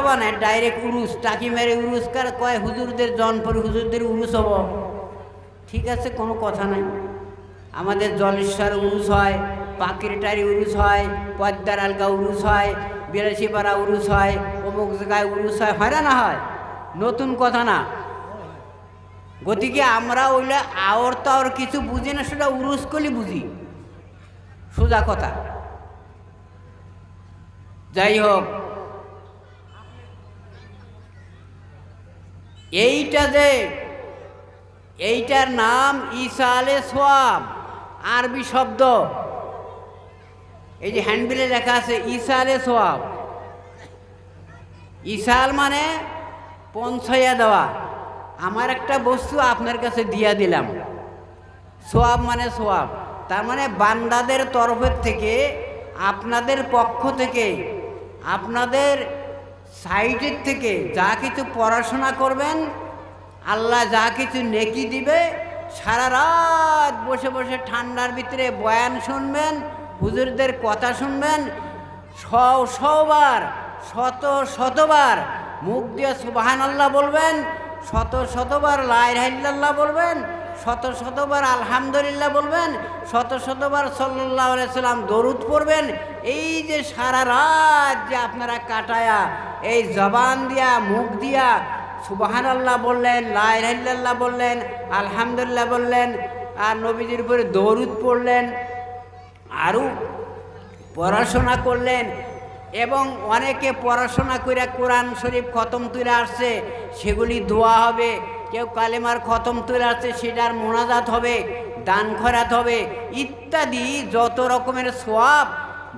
বানায় ডাইরেক্ট উরুস টাকি মেরে উরুস কার কয় হুজুরদের জনপর হুজুরদের উরুস হব। ঠিক আছে, কোনো কথা নাই। আমাদের জলেশ্বর উরুস হয়, পাকিরটারি উরুস হয়, পদ্মার আলগা উরুস হয়, বিলাসীপাড়া উরুস হয়, অমুক জায়গায় উরুস হয়, হয় না হয়? নতুন কথা না। গতিকে আমরা ওইলে আওর তো আর কিছু বুঝি না, সেটা উরুস করলে বুঝি, সোজা কথা। যাই হোক, এইটার নাম ইসালে সোয়াব, আরবি শব্দ। এই যে হ্যান্ডবিলে লেখা আছে ইসালে সোয়াব। ইসাল মানে পৌঁছাইয়া দেওয়া। আমার একটা বস্তু আপনার কাছে দিয়া দিলাম, সোয়াব মানে সোয়াব, তার মানে বান্দাদের তরফের থেকে, আপনাদের পক্ষ থেকে, আপনাদের সাইডের থেকে যা কিছু পড়াশোনা করবেন, আল্লাহ যা কিছু নেকি দিবে, সারা রাত বসে বসে ঠান্ডার ভিতরে বয়ান শুনবেন, হুজুরদের কথা শুনবেন, শতবার মুখ দিয়ে সুবহানাল্লাহ বলবেন, শতবার লা ইলাহা ইল্লাল্লাহ বলবেন, শতবার আলহামদুলিল্লাহ বলবেন, শতবার সাল্লাল্লাহু আলাইহি সাল্লাম দরুদ পড়বেন। এই যে সারা রাত যে আপনারা কাটায়া এই জবান দিয়া মুখ দিয়া সুবহানাল্লাহ বললেন, লা ইলাহা ইল্লাল্লাহ বললেন, আলহামদুলিল্লাহ বললেন, আর নবীজির উপরে দরুদ পড়লেন, আরও পড়াশোনা করলেন, এবং অনেকে পড়াশোনা করে কোরআন শরীফ খতম তুলে আসছে, সেগুলি দোয়া হবে। কেউ কালেমার খতম তুলে আসছে, সেটার মোনাজাত হবে, দান খয়রাত হবে, ইত্যাদি যত রকমের সওয়াব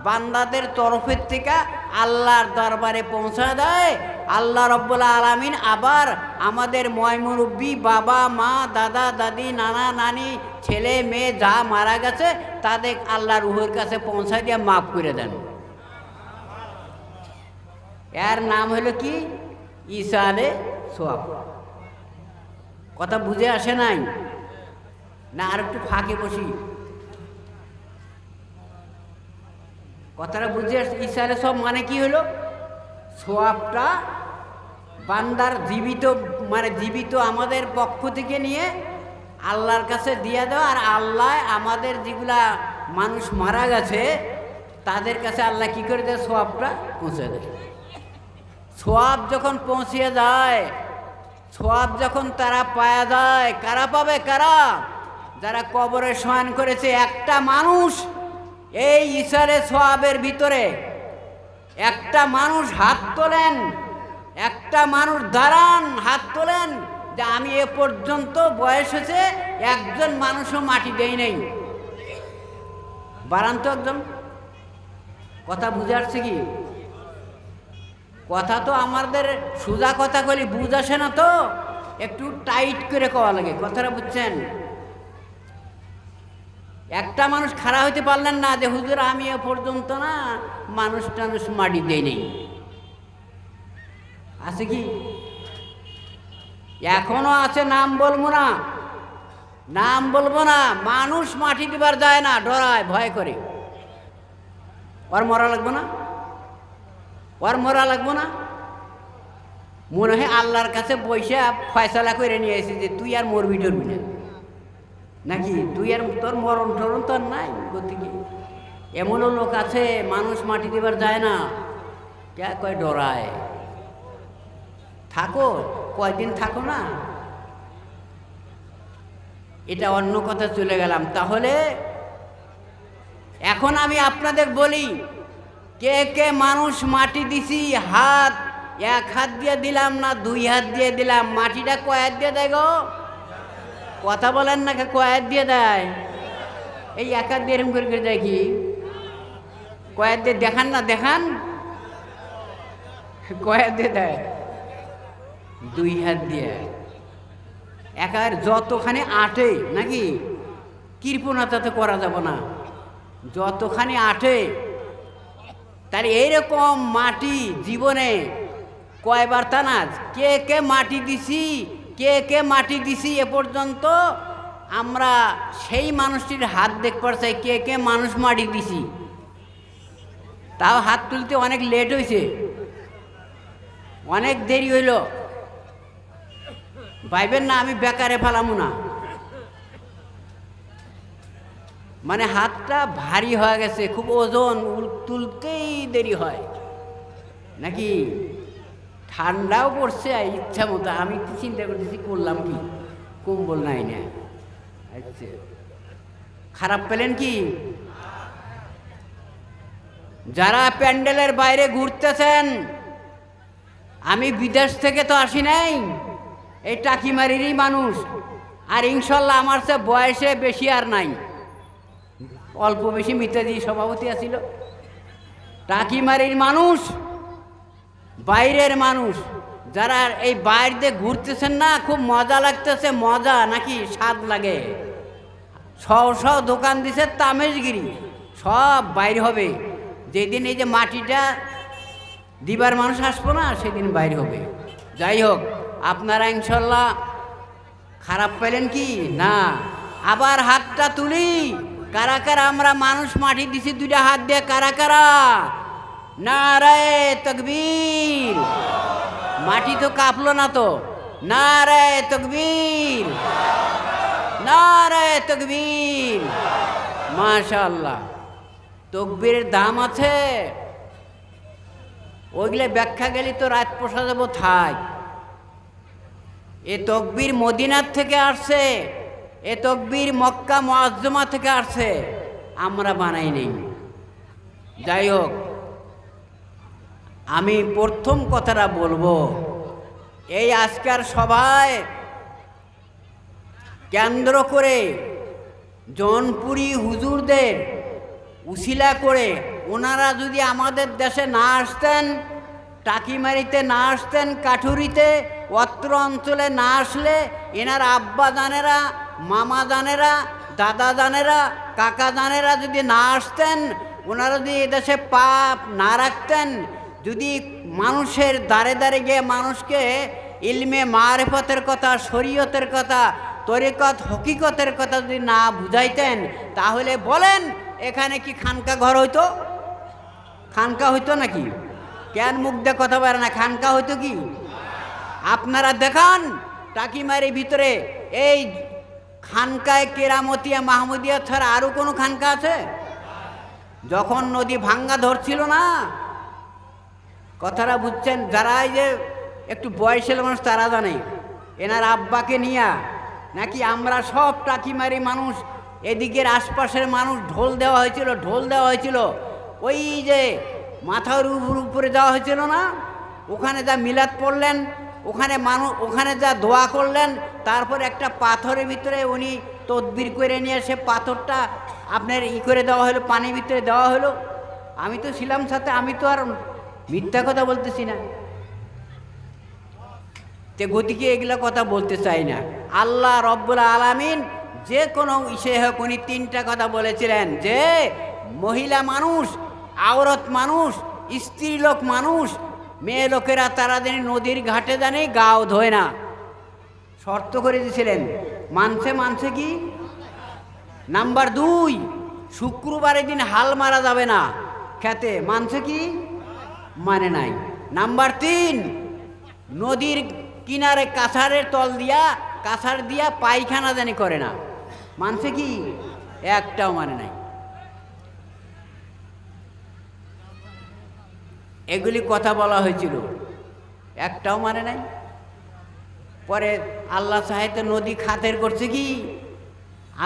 বান্দাদের তরফের থেকে আল্লাহর দরবারে পৌঁছা দেয়। আল্লাহ রব্বুল আলামিন আবার আমাদের ময়মুরব্বী বাবা মা দাদা দাদি নানা নানি ছেলে মেয়ে যা মারা গেছে তাদের আল্লাহর রুহের কাছে পৌঁছায় দিয়ে মাফ করে দেন। এর নাম হলো কি? ইসালে সোয়াব। কথা বুঝে আসে নাই না? আর একটু ফাঁকে বসি, কথাটা বুঝে আসছে? ইসালে সোয়াব মানে কি হলো? সোয়াবটা বান্দার জীবিত আমাদের পক্ষ থেকে নিয়ে আল্লাহর কাছে দিয়ে দেওয়া, আর আল্লাহ আমাদের যেগুলা মানুষ মারা গেছে তাদের কাছে আল্লাহ কি করে দেয়? সোয়াবটা পৌঁছে দেয়। সোয়াব যখন পৌঁছিয়ে যায়, সোয়াব যখন তারা পাওয়া যায়, কারা পাবে? কারা? যারা কবরে শয়ন করেছে। একটা মানুষ এই ইসারে সোয়াবের ভিতরে, একটা মানুষ হাত তোলেন, একটা মানুষ দাঁড়ান, হাত তোলেন যে আমি এ পর্যন্ত বয়স হয়েছে একজন মানুষও মাটি দেই নেই। বাড়ান তো একজন। কথা বুঝে আসছে কি? কথা তো আমাদের সোজা কথা বলি, বুঝ আসে না তো, একটু টাইট করে কওয়া লাগে। কথাটা বুঝছেন? একটা মানুষ খাড়া হইতে পারলেন না যে হুজুর আমি এ পর্যন্ত না মানুষ টানুষ মাটি দেই নেই। আছে কি? এখনো আছে, নাম বলবো না, নাম বলবো না। মানুষ মাটি দিবার যায় না, ডরায়, ভয় করে। ওর মরা লাগবো না, ওর মরা লাগবো না। মনে হয় আল্লাহর কাছে বৈশা ফয়সালা করে নিয়ে এসেছে যে তুই আর মরবি টরবি না, নাকি তুই আর তোর মরণ টরণ তোর নাই। গতিকে এমনও লোক আছে মানুষ মাটি দিবার যায় না, কে কয় ডরায়। থাকো, কয়দিন থাকো না। এটা অন্য কথা, চলে গেলাম। তাহলে এখন আমি আপনাদের বলি, কে কে মানুষ মাটি দিছি? হাত, এক হাত দিয়ে দিলাম না দুই হাত দিয়ে দিলাম? মাটিটা কয় হাত দিয়ে দেয় গো? কথা বলেন না, কয় হাত দিয়ে দেয়? এই এক হাত দিয়ে এরকম করে দেয় কি? কয় হাত দিয়ে দেখান না, দেখান কয় হাত দিয়ে দেয়? দুই হাত দিয়ে। একার যতখানি আটে, নাকি কৃপণতা তো করা যাব না, যতখানি আটে। তার এইরকম মাটি জীবনে কয়বার? তা না, কে কে মাটি দিছি, কে কে মাটি দিছি এ পর্যন্ত আমরা সেই মানুষটির হাত দেখবার চাই, কে কে মানুষ মাটি দিছি। তাও হাত তুলতে অনেক লেট হয়েছে। অনেক দেরি হইল, ভাইবেন না আমি বেকারে ফালামু না, মানে হাতটা ভারী হয়ে গেছে, খুব ওজন, তুলতেই দেরি হয় নাকি। ঠান্ডাও পড়ছে ইচ্ছা মতো, আমি চিন্তা করতেছি করলাম কি, কম্বল নাই না। আচ্ছা, খারাপ পেলেন কি? যারা প্যান্ডেলের বাইরে ঘুরতেছেন, আমি বিদেশ থেকে তো আসি নাই, এই টাকিমারিরই মানুষ, আর ইনশাল্লাহ আমার সে বয়সে বেশি আর নাই, অল্প বেশি মিতাজি সভাপতি আছিল। টাকিমারির মানুষ, বাইরের মানুষ, যারা এই বাইরে ঘুরতেছেন না, খুব মজা লাগতেছে, মজা নাকি স্বাদ লাগে। সব দোকান দিছে তামেশগিরি, সব বাইরে হবে। যেদিন এই যে মাটিটা দিবার মানুষ আসবো না, সেদিন বাইরে হবে। যাই হোক, আপনারা ইনশাল্লাহ খারাপ পেলেন কি না? আবার হাতটা তুলি, কারা কারা আমরা মানুষ মাটি দিছি দুইটা হাত দিয়ে, কারা কারা? নারায়ে তাকবীর। মাটি তো কাঁপলো না তো। নারায়ে তাকবীর, নারায়ে তাকবীর। মাশাআল্লাহ, তকবীরের দাম আছে, ওইগুলো ব্যাখ্যা গেলে তো রাত পোষা যাব থাক। এ তকবীর মদিনার থেকে আসছে, এ তকবীর মক্কা মুআজ্জমা থেকে আসছে, আমরা বানাই নেই। যাই হোক, আমি প্রথম কথাটা বলবো, এই আজকের সভায় কেন্দ্র করে জৌনপুরী হুজুরদের উসিলা করে ওনারা যদি আমাদের দেশে না আসতেন, টাকিমারিতে না আসতেন, কাঠুরিতে, অত্র অঞ্চলে না আসলে, এনার আব্বা জানেরা, মামা জানেরা, দাদা জানেরা, কাকা জানেরা যদি না আসতেন, ওনারা যদি এদেশে পাপ না রাখতেন, যদি মানুষের দ্বারে দ্বারে গিয়ে মানুষকে ইলমে মারিফতের কথা, শরীয়তের কথা, তরিকত হকিকতের কথা যদি না বুঝাইতেন, তাহলে বলেন এখানে কি খানকা ঘর হইতো? খানকা হইতো নাকি? কেন মুখ দিয়ে কথা বলে না? খানকা হইতো কি? আপনারা দেখান টাকিমারির ভিতরে এই খানকায় কেরামতিয়া মাহমুদিয়া ছাড়া আরও কোনো খানকা আছে? যখন নদী ভাঙ্গা ধরছিল না, কথাটা বুঝছেন? যারা এই যে একটু বয়সের মানুষ তারা জানে, এনার আব্বাকে নিয়া নাকি আমরা সব টাকিমারি মানুষ, এদিকের আশপাশের মানুষ ঢোল দেওয়া হয়েছিল, ঢোল দেওয়া হয়েছিল, ওই যে মাথার উপরে দেওয়া হয়েছিল না, ওখানে যা মিলাদ পড়লেন, ওখানে মানুষ, ওখানে যা দোয়া করলেন, তারপর একটা পাথরের ভিতরে উনি তদবির করে নিয়ে সে পাথরটা আপনার করে দেওয়া হলো, পানির ভিতরে দেওয়া হলো। আমি তো ছিলাম সাথে, আমি তো আর মিথ্যা কথা বলতেছি না, তে গতিকে এগুলা কথা বলতে চাই না। আল্লাহ রব্বুল আলামিন যে কোনো ইসে হোক, উনি তিনটা কথা বলেছিলেন যে মহিলা মানুষ, আওরত মানুষ, স্ত্রী লোক মানুষ, মেয়ে লোকেরা তারা যেন নদীর ঘাটে জানে গাও ধোয় না, শর্ত করে দিয়েছিলেন। মানছে কি? নাম্বার 2, শুক্রবারের দিন হাল মারা যাবে না খেতে, মানছে কি? মানে নাই। নাম্বার 3, নদীর কিনারে কাছারের তল দিয়া, কাছার দিয়া পায়খানা জানি করে না, মানছে কি? একটাও মানে নাই। এগুলি কথা বলা হয়েছিল, একটাও মানে নাই। পরে আল্লাহ সাহেব নদী খাতের করছে কি?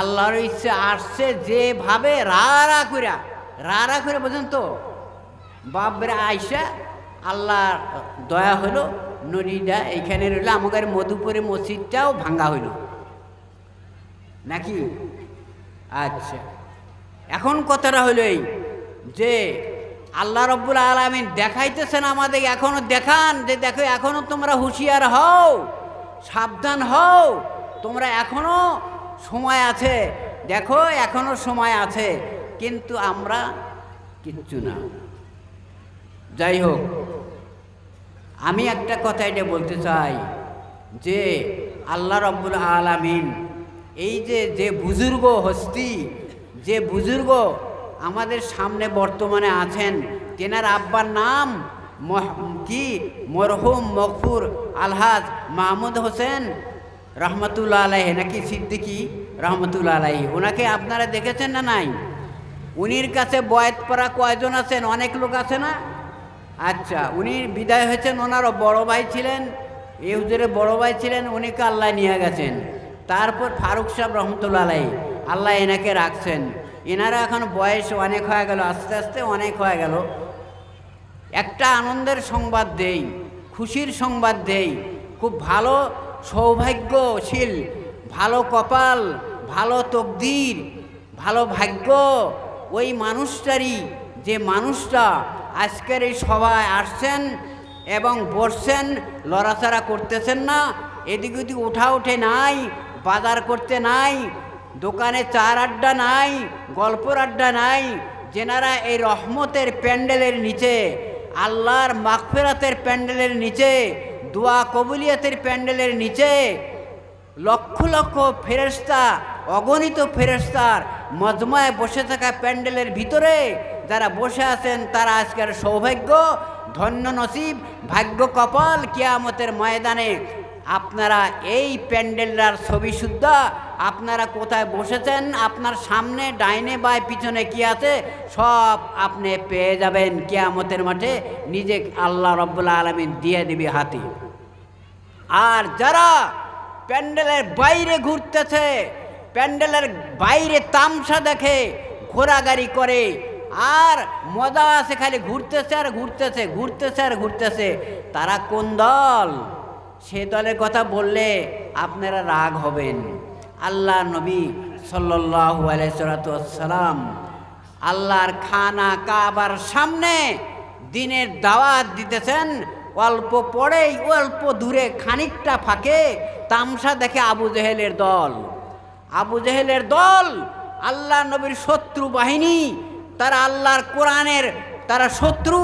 আল্লাহর ইচ্ছে আসছে যেভাবে রাড়া করে বোঝেন তো, বাপরে আইসা আল্লাহ দয়া হলো, নদীটা এইখানে রইল, আমাদের মধুপুরে মসজিদটাও ভাঙ্গা হইল নাকি? আচ্ছা, এখন কথাটা হলো এই যে আল্লাহ রব্বুল আলামিন দেখাইতেছেন আমাদের, এখনো দেখান যে দেখো এখনো তোমরা হুঁশিয়ার হও, সাবধান হও, তোমরা এখনো সময় আছে, দেখো এখনো সময় আছে, কিন্তু আমরা কিচ্ছু না। যাই হোক, আমি একটা কথা এটা বলতে চাই যে আল্লাহ রব্বুল আলামিন এই যে বুজুর্গ হস্তি, যে বুজুর্গ আমাদের সামনে বর্তমানে আছেন, তেনার আব্বার নাম কি মরহুম মগফুর আলহাজ মাহমুদ হোসেন রহমতুল্লাহ আলাইহি নাকি সিদ্দিকী রহমতুল্লাহ আলাইহি, ওনাকে আপনারা দেখেছেন না নাই? উনির কাছে বয়াত পড়া কয়জন আছেন? অনেক লোক আছে না? আচ্ছা, উনি বিদায় হয়েছেন, ওনারও বড় ভাই ছিলেন, এই হুজুরের বড় ভাই ছিলেন, উনিকে আল্লাহ নিয়ে গেছেন। তারপর ফারুক সাহেব রহমতুল্লাহ আলাইহি, আল্লাহ এনাকে রাখছেন। এনারা এখন বয়স অনেক হয়ে গেল, আস্তে আস্তে অনেক হয়ে গেল। একটা আনন্দের সংবাদ দেই, খুশির সংবাদ দেই, খুব ভালো সৌভাগ্যশীল, ভালো কপাল, ভালো তকদির, ভালো ভাগ্য ওই মানুষটারই, যে মানুষটা আজকের এই সভায় আসছেন এবং বসছেন, লড়াচড়া করতেছেন না, এদিক ওদিক ওঠা উঠে নাই, বাজার করতে নাই, দোকানে চার আড্ডা নাই, গল্পর আড্ডা নাই, যেনারা এই রহমতের প্যান্ডেলের নিচে, আল্লাহর মাগফিরাতের প্যান্ডেলের নিচে, দোয়া কবুলিয়াতের প্যান্ডেলের নিচে লক্ষ লক্ষ ফেরেশতা, অগণিত ফেরেশতার মজমায় বসে থাকা প্যান্ডেলের ভিতরে যারা বসে আছেন, তারা আজকের সৌভাগ্য, ধন্য নসিব, ভাগ্য কপাল। কিয়ামতের ময়দানে আপনারা এই প্যান্ডেলটার ছবি সুদ্ধা আপনারা কোথায় বসেছেন, আপনার সামনে ডাইনে বাই পিছনে কি আছে সব আপনি পেয়ে যাবেন কিয়ামতের মাঠে, নিজে আল্লাহ রাব্বুল আলামিন দিয়ে দিবে হাতে। আর যারা প্যান্ডেলের বাইরে ঘুরতেছে, প্যান্ডেলের বাইরে তামসা দেখে, ঘোরাগাড়ি করে, আর মজা আছে, খালি ঘুরতেছে আর ঘুরতেছে, ঘুরতেছে আর ঘুরতেছে, তারা কোন দল? সে দলের কথা বললে আপনারা রাগ হবেন। আল্লাহ নবী সাল্লাল্লাহু আলাইহি সাল্লাম আল্লাহর খানা কাবার সামনে দিনের দাওয়াত দিতেছেন, অল্প পরেই অল্প দূরে খানিকটা ফাঁকে তামসা দেখে আবু জেহেলের দল। আবু জেহেলের দল আল্লাহ নবীর শত্রু বাহিনী, তারা আল্লাহর কোরআনের তারা শত্রু,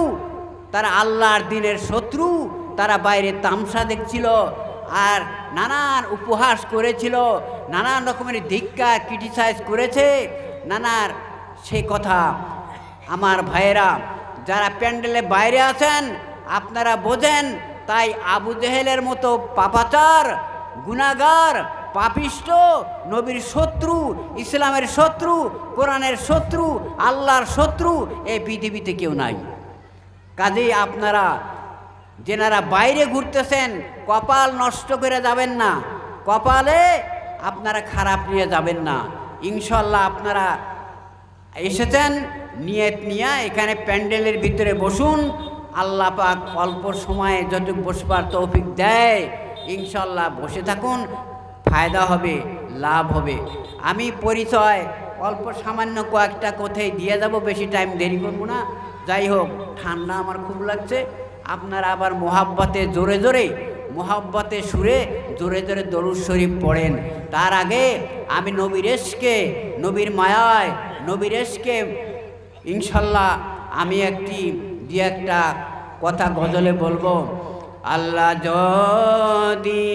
তারা আল্লাহর দিনের শত্রু, তারা বাইরে তামসা দেখছিল আর নানান উপহাস করেছিল, নানান রকমের ধিক্কার ক্রিটিসাইজ করেছে, নানার সেই কথা। আমার ভাইয়েরা যারা প্যান্ডেলে বাইরে আছেন আপনারা বোঝেন। তাই আবু জেহেলের মতো পাপাচার, গুনাহগার, পাপিষ্ট, নবীর শত্রু, ইসলামের শত্রু, কোরআনের শত্রু, আল্লাহর শত্রু এই পৃথিবীতে কেউ নাই। কাজেই আপনারা যেনারা বাইরে ঘুরতেছেন কপাল নষ্ট করে যাবেন না, কপালে আপনারা খারাপ নিয়ে যাবেন না। ইনশাল্লাহ আপনারা এসেছেন নিয়ত নিয়ে, এখানে প্যান্ডেলের ভিতরে বসুন। আল্লাহ পাক অল্প সময়ে যতটুকু বসবার তৌফিক দেয় ইনশাল্লাহ বসে থাকুন, ফায়দা হবে, লাভ হবে। আমি পরিচয় অল্প সামান্য কয়েকটা কোথায় দিয়ে যাব, বেশি টাইম দেরি করবো না। যাই হোক, ঠান্ডা আমার খুব লাগছে। আপনারা আবার মোহাব্বতে জোরে জোরে, মোহাব্বতে সুরে জোরে জোরে দরুদ শরীফ পড়েন। তার আগে আমি নবীর এশকে, নবীর মায়ায়, নবীর এশকে ইনশাল্লাহ আমি দু একটা কথা গজলে বলবো। আল্লাহ যদি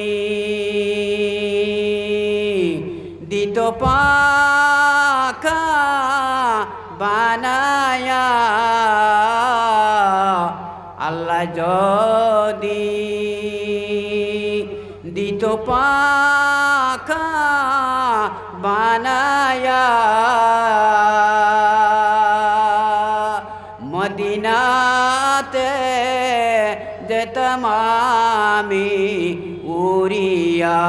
দিত পাখা বানায়া, আল্লাহ যদি দিত পাখা বানায়া, মদিনাতে যেতাম আমি উড়িয়া,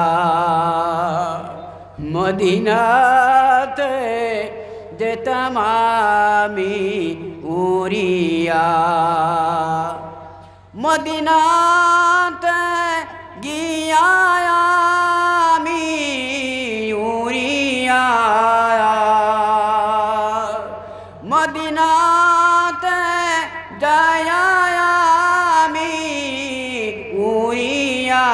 মদিনাতে যেতাম আমি উড়িয়া, মদিনাতে গিয়া আমি উড়িয়া, মদিনাতে যায়া আমি উড়িয়া,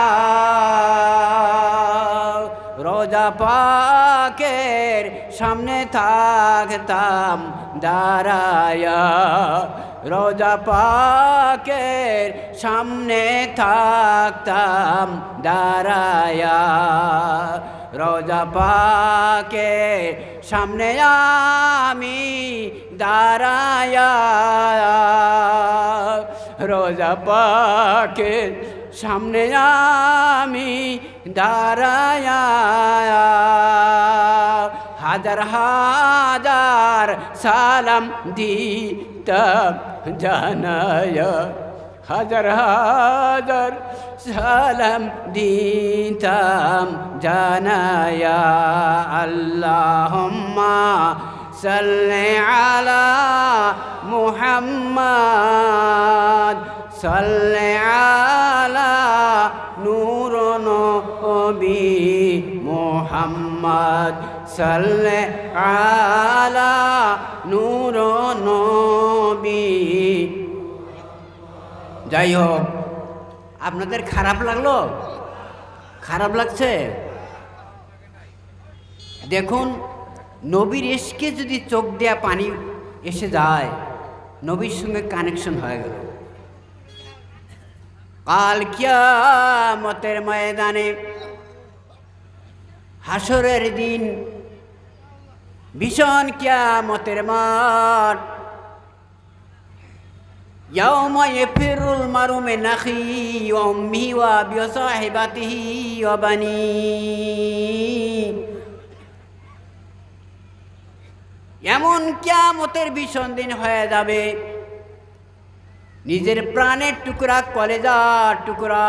রোজা পাকের সামনে থাকতাম দাঁড়ায়া, রোজা পাকের সামনে থাকতাম দাঁড়ায়া, রোজা পাকের সামনে আমি দাঁড়ায়া, রোজা পাকের সামনে আমি দাঁড়ায়া হাজার হাজার সালাম দিতাম জানায়া হাজার হাজার সালাম দিতাম জানায়া আল্লাহুম্মা সাল্লি আলা মুহাম্মাদ সাল্লি আলা নূর নবী মুহাম্মদ সাল্লি আলা নূর নবী। যাই হোক, আপনাদের খারাপ লাগলো? খারাপ লাগছে? দেখুন, নবীর ইশকে যদি চোখ দেয়া পানি এসে যায়, নবীর সঙ্গে কানেকশন হয়ে গেল। কাল কিয়ামতের ময়দানে, হাসরের দিন, ভীষণ কিয়ামতের মাঠ। ইয়াউমা ইয়াফিরুল মারউ মিন আখিহি ওয়া উম্মিহি ওয়া আবিহি ওয়া সাহিবাতিহি ওয়া বানিহি। এমন কিয়ামতের ভীষণ দিন হয়ে যাবে, নিজের প্রাণের টুকরা, কলেজার টুকরা,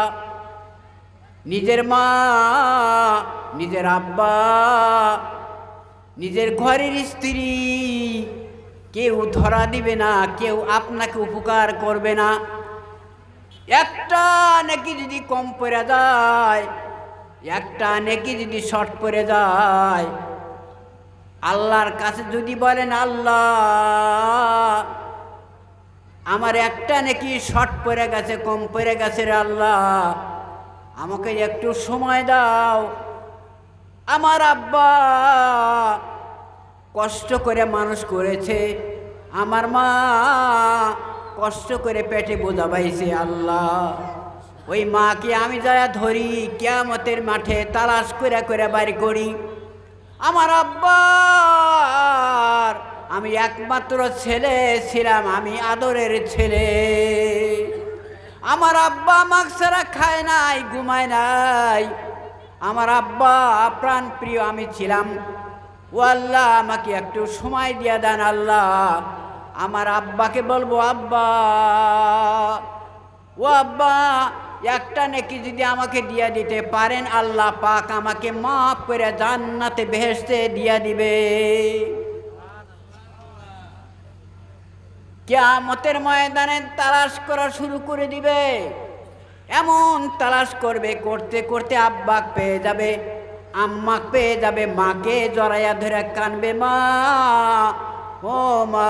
নিজের মা, নিজের আব্বা, নিজের ঘরের স্ত্রী কেউ ধরা দিবে না, কেউ আপনাকে উপকার করবে না। একটা নেকি যদি কম পড়ে যায়, একটা নেকি যদি শর্ট পড়ে যায়, আল্লাহর কাছে যদি বলেন আল্লাহ আমার একটা নেকি শর্ট পড়ে গেছে, কম পড়ে গেছে রে আল্লাহ, আমাকে একটু সময় দাও। আমার আব্বা কষ্ট করে মানুষ করেছে, আমার মা কষ্ট করে পেটে বোঝা পাইছে, আল্লাহ ওই মাকে আমি যারা ধরি, কিয়ামতের মাঠে তালাশ করে করে বাড়ি করি। আমার আব্বার আমি একমাত্র ছেলে ছিলাম, আমি আদরের ছেলে। আমার আব্বা আমাকে ছাড়া খায় নাই, ঘুমায় নাই। আমার আব্বা প্রাণ প্রিয় আমি ছিলাম। ও আল্লাহ আমাকে একটু সময় দিয়া দেন আল্লাহ। আমার আব্বাকে বলবো, আব্বা ও আব্বা একটা নেকি যদি আমাকে দিয়া দিতে পারেন, আল্লাহ পাক আমাকে মাফ করে জান্নাতে বেহেশতে দিয়া দিবে। কিয়ামতের ময়দানে তালাশ করা শুরু করে দিবে। এমন তালাশ করবে, করতে করতে আব্বাক পেয়ে যাবে, আম্মাক পেয়ে যাবে, মাকে জড়াইয়া ধরে কানবে, মা ও মা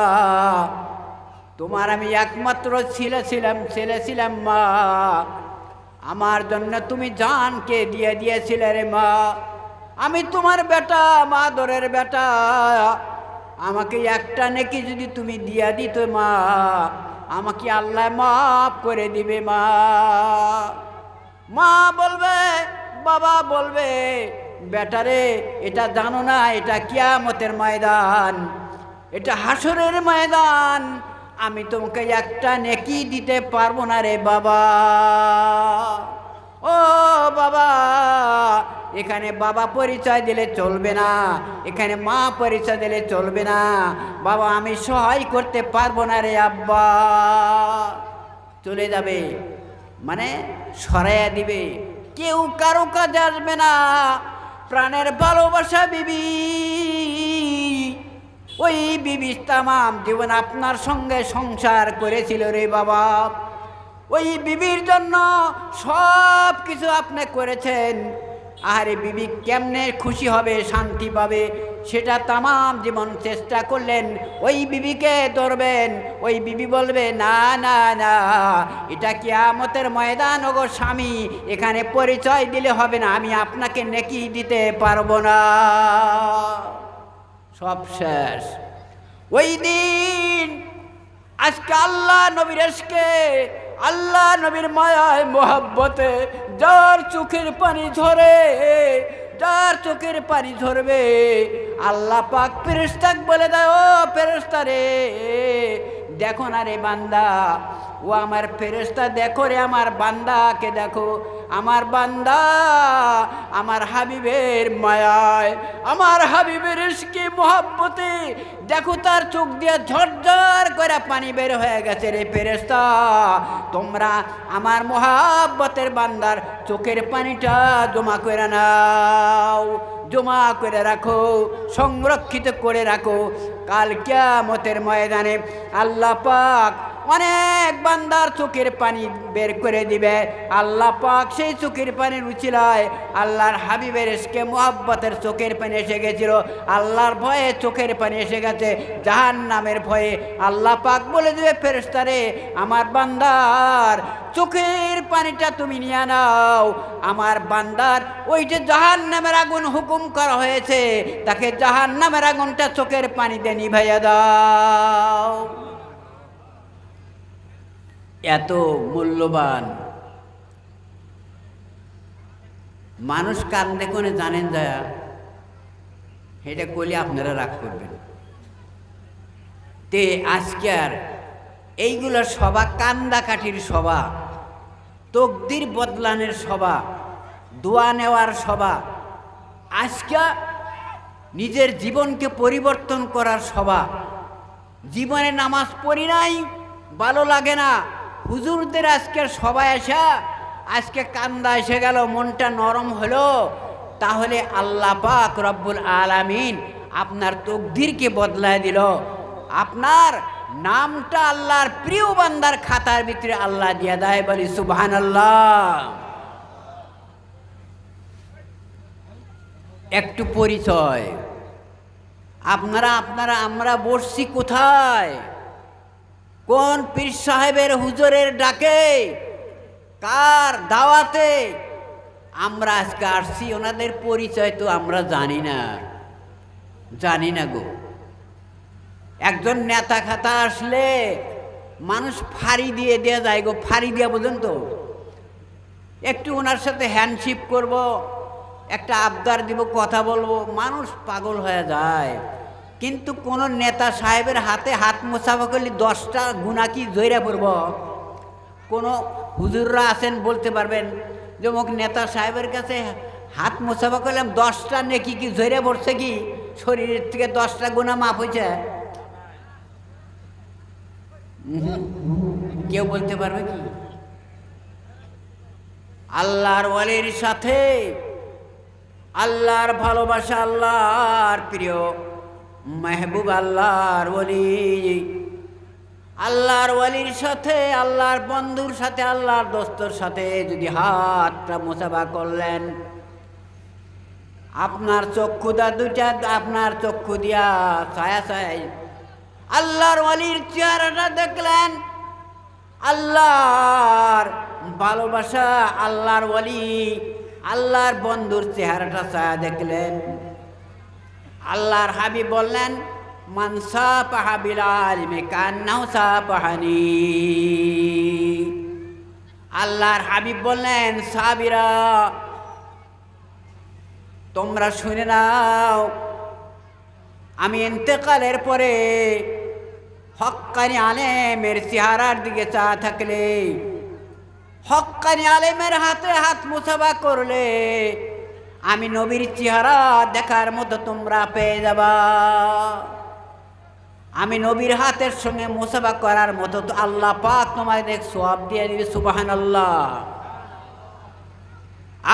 তোমার আমি একমাত্র ছেলে ছিলাম মা, আমার জন্য তুমি জানকে দিয়ে দিয়েছিলে রে মা, আমি তোমার বেটা, মা আদরের বেটা, আমাকে একটা নেকি যদি তুমি দিয়া দিত মা, আমাকে আল্লাহ মাফ করে দিবে মা। মা বলবে, বাবা বলবে, বেটারে এটা জানো না, এটা কিয়ামতের ময়দান, এটা হাসরের ময়দান, আমি তোমাকে একটা নেকি দিতে পারবো না রে বাবা। ও বাবা, এখানে বাবা পরিচয় দিলে চলবে না, এখানে মা পরিচয় দিলে চলবে না। বাবা আমি সহায় করতে পারবো না রে আব্বা। চলে যাবে, মানে সরাইয়া দিবে, কেউ কারো কাজে আসবে না। প্রাণের ভালোবাসা বিবি, ওই বিবি তামাম জীবন আপনার সঙ্গে সংসার করেছিল রে বাবা, ওই বিবির জন্য সব কিছু আপনি করেছেন। আরে বিবি কেমনে খুশি হবে, শান্তি পাবে, সেটা তামাম জীবন চেষ্টা করলেন। ওই বিবিকে ধরবেন, ওই বিবি বলবে না না না, এটা কিয়ামতের ময়দান, ওগো স্বামী এখানে পরিচয় দিলে হবে না, আমি আপনাকে নেকি দিতে পারবো না। সব শেষ ওই দিন। আজকে আল্লাহ নবীর ইশকে, আল্লাহ নবীর মায়ায় মোহাব্বতে যার চোখের পানি ঝরে, যার চোখের পানি ঝরবে, আল্লাহ পাক ফেরেশতাকে বলে দেয়, ও ফেরেশতা রে, দেখো না রে বান্দা, ও আমার ফেরেশতা দেখো রে আমার বান্দাকে দেখো, আমার বান্দা আমার হাবিবের মায়ায়, আমার হাবিবের ইশকে মোহাব্বতে দেখো তার চোখ দিয়ে ঝরঝর করে পানি বের হয়ে গেছে রে ফেরেশতা। তোমরা আমার মোহাব্বতের বান্দার চোখের পানিটা জমা করে নাও, জমা করে রাখো, সংরক্ষিত করে রাখো। কাল কিয়ামতের ময়দানে আল্লাহ পাক অনেক বান্দার চোখের পানি বের করে দিবে। আল্লাহ পাক সেই চোখের পানির উচিলায় আল্লাহর হাবিবের ইশকে মোহাব্বতের চোখের পানি এসে গেছিল, আল্লাহর ভয়ে চোখের পানি এসে গেছে, জাহান্নামের ভয়ে আল্লাহ পাক বলে দিবে ফেরেশতারে আমার বান্দার চোখের পানিটা তুমি নিয়ে নাও। আমার বান্দার ওই যে জাহান্নামের আগুন হুকুম করা হয়েছে, তাকে জাহান্নামের আগুনটা চোখের পানিতে নিভাইয়া দাও। এত মূল্যবান মানুষ কান্দে কোনে জানেন যায়, এটা কইলে আপনারা রাগ করবেন। তে আজকের এইগুলোর সভা কান্দাকাঠির সভা, তকদির বদলানের সভা, দোয়া নেওয়ার সভা, আজকে নিজের জীবনকে পরিবর্তন করার সভা। জীবনে নামাজ পড়ি নাই, ভালো লাগে না, হুজুরদের আজকের সবাই আসা আজকে কান্দা এসে গেল, মনটা নরম হলো, তাহলে আল্লাহ পাক রব্বুল আলামিন আপনার তকদিরকে বদলায় দিল। আপনার নামটা আল্লাহর প্রিয় বান্দার খাতার ভিতরে আল্লাহ দিয়া দেয়, বলি সুবহানাল্লাহ। একটু পরিচয়, আপনারা আমরা বসছি কোথায়, কোন পীর সাহেবের হুজুরের ডাকে, কার দাওয়াতে আমরা আজকে আসছি, ওনাদের পরিচয় তো আমরা জানি না গো। একজন নেতা খাতা আসলে মানুষ ফাড়ি দিয়ে দেওয়া যায় গো, ফাড়ি দেওয়া পর্যন্ত একটু ওনার সাথে হ্যান্ডশিপ করব, একটা আবদার দিব, কথা বলবো, মানুষ পাগল হয়ে যায়। কিন্তু কোন নেতা সাহেবের হাতে হাত মোছাফা করলে 10টা গুনাহ কি জয়রা পড়ব? কোন হুজুররা আছেন বলতে পারবেন যে অমুক নেতা সাহেবের কাছে হাত মোছাফা করলাম 10টা নেকি কি জয়রা পড়ছে, কি শরীরের থেকে 10টা গুনাহ মাফ হয়েছে? কেউ বলতে পারবে কি? আল্লাহর ওয়ালির সাথে আল্লাহর ভালোবাসা, আল্লাহর প্রিয় মেহবুব আল্লাহর ওয়ালি, আল্লাহর ওয়ালির সাথে, আল্লাহর বন্ধুর সাথে, আল্লাহর দোস্তর সাথে যদি হাতটা মোছাফা করলেন, আপনার চক্ষুদা দুইটা, আপনার চক্ষু দিয়া ছায়া ছায় আল্লাহর ওয়ালির চেহারাটা দেখলেন, আল্লাহর ভালোবাসা, আল্লাহর ওয়ালি, আল্লাহর বন্ধুর চেহারাটা ছায়া দেখলেন। আল্লাহর হাবিব বললেন মান সাফাহা বিল আলিমি কান্নাহু সাফাহানি। আল্লাহর হাবিব বললেন সাহাবীরা তোমরা শুনে নাও, আমি ইন্তেকালের পরে হক্কানি আলেমের চেহারার দিকে চা থাকলে, হক্কানি আলেমের হাতে হাত মুসাফা করলে আমি নবীর চেহারা দেখার মতো তোমরা পেয়ে যাবা। আমি নবীর হাতের সঙ্গে মুসাফা করার মতো তো আল্লাহ পাক তোমাদের সওয়াব দিয়ে দিবে। সুবহানাল্লাহ।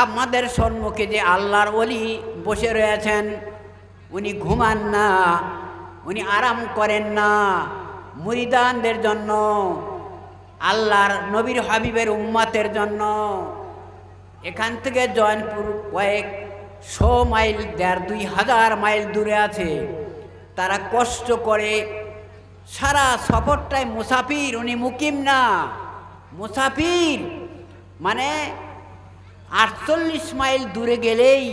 আমাদের সম্মুখে যে আল্লাহর ওলি বসে রয়েছেন, উনি ঘুমান না, উনি আরাম করেন না, মুরিদানদের জন্য, আল্লাহর নবীর হাবিবের উম্মতের জন্য। এখান থেকে জয়নপুর কয়েক 100 মাইল, 1,500 মাইল দূরে আছে। তারা কষ্ট করে সারা সফরটাই মুসাফির, উনি মুকিম না, মুসাফির। মানে 48 মাইল দূরে গেলেই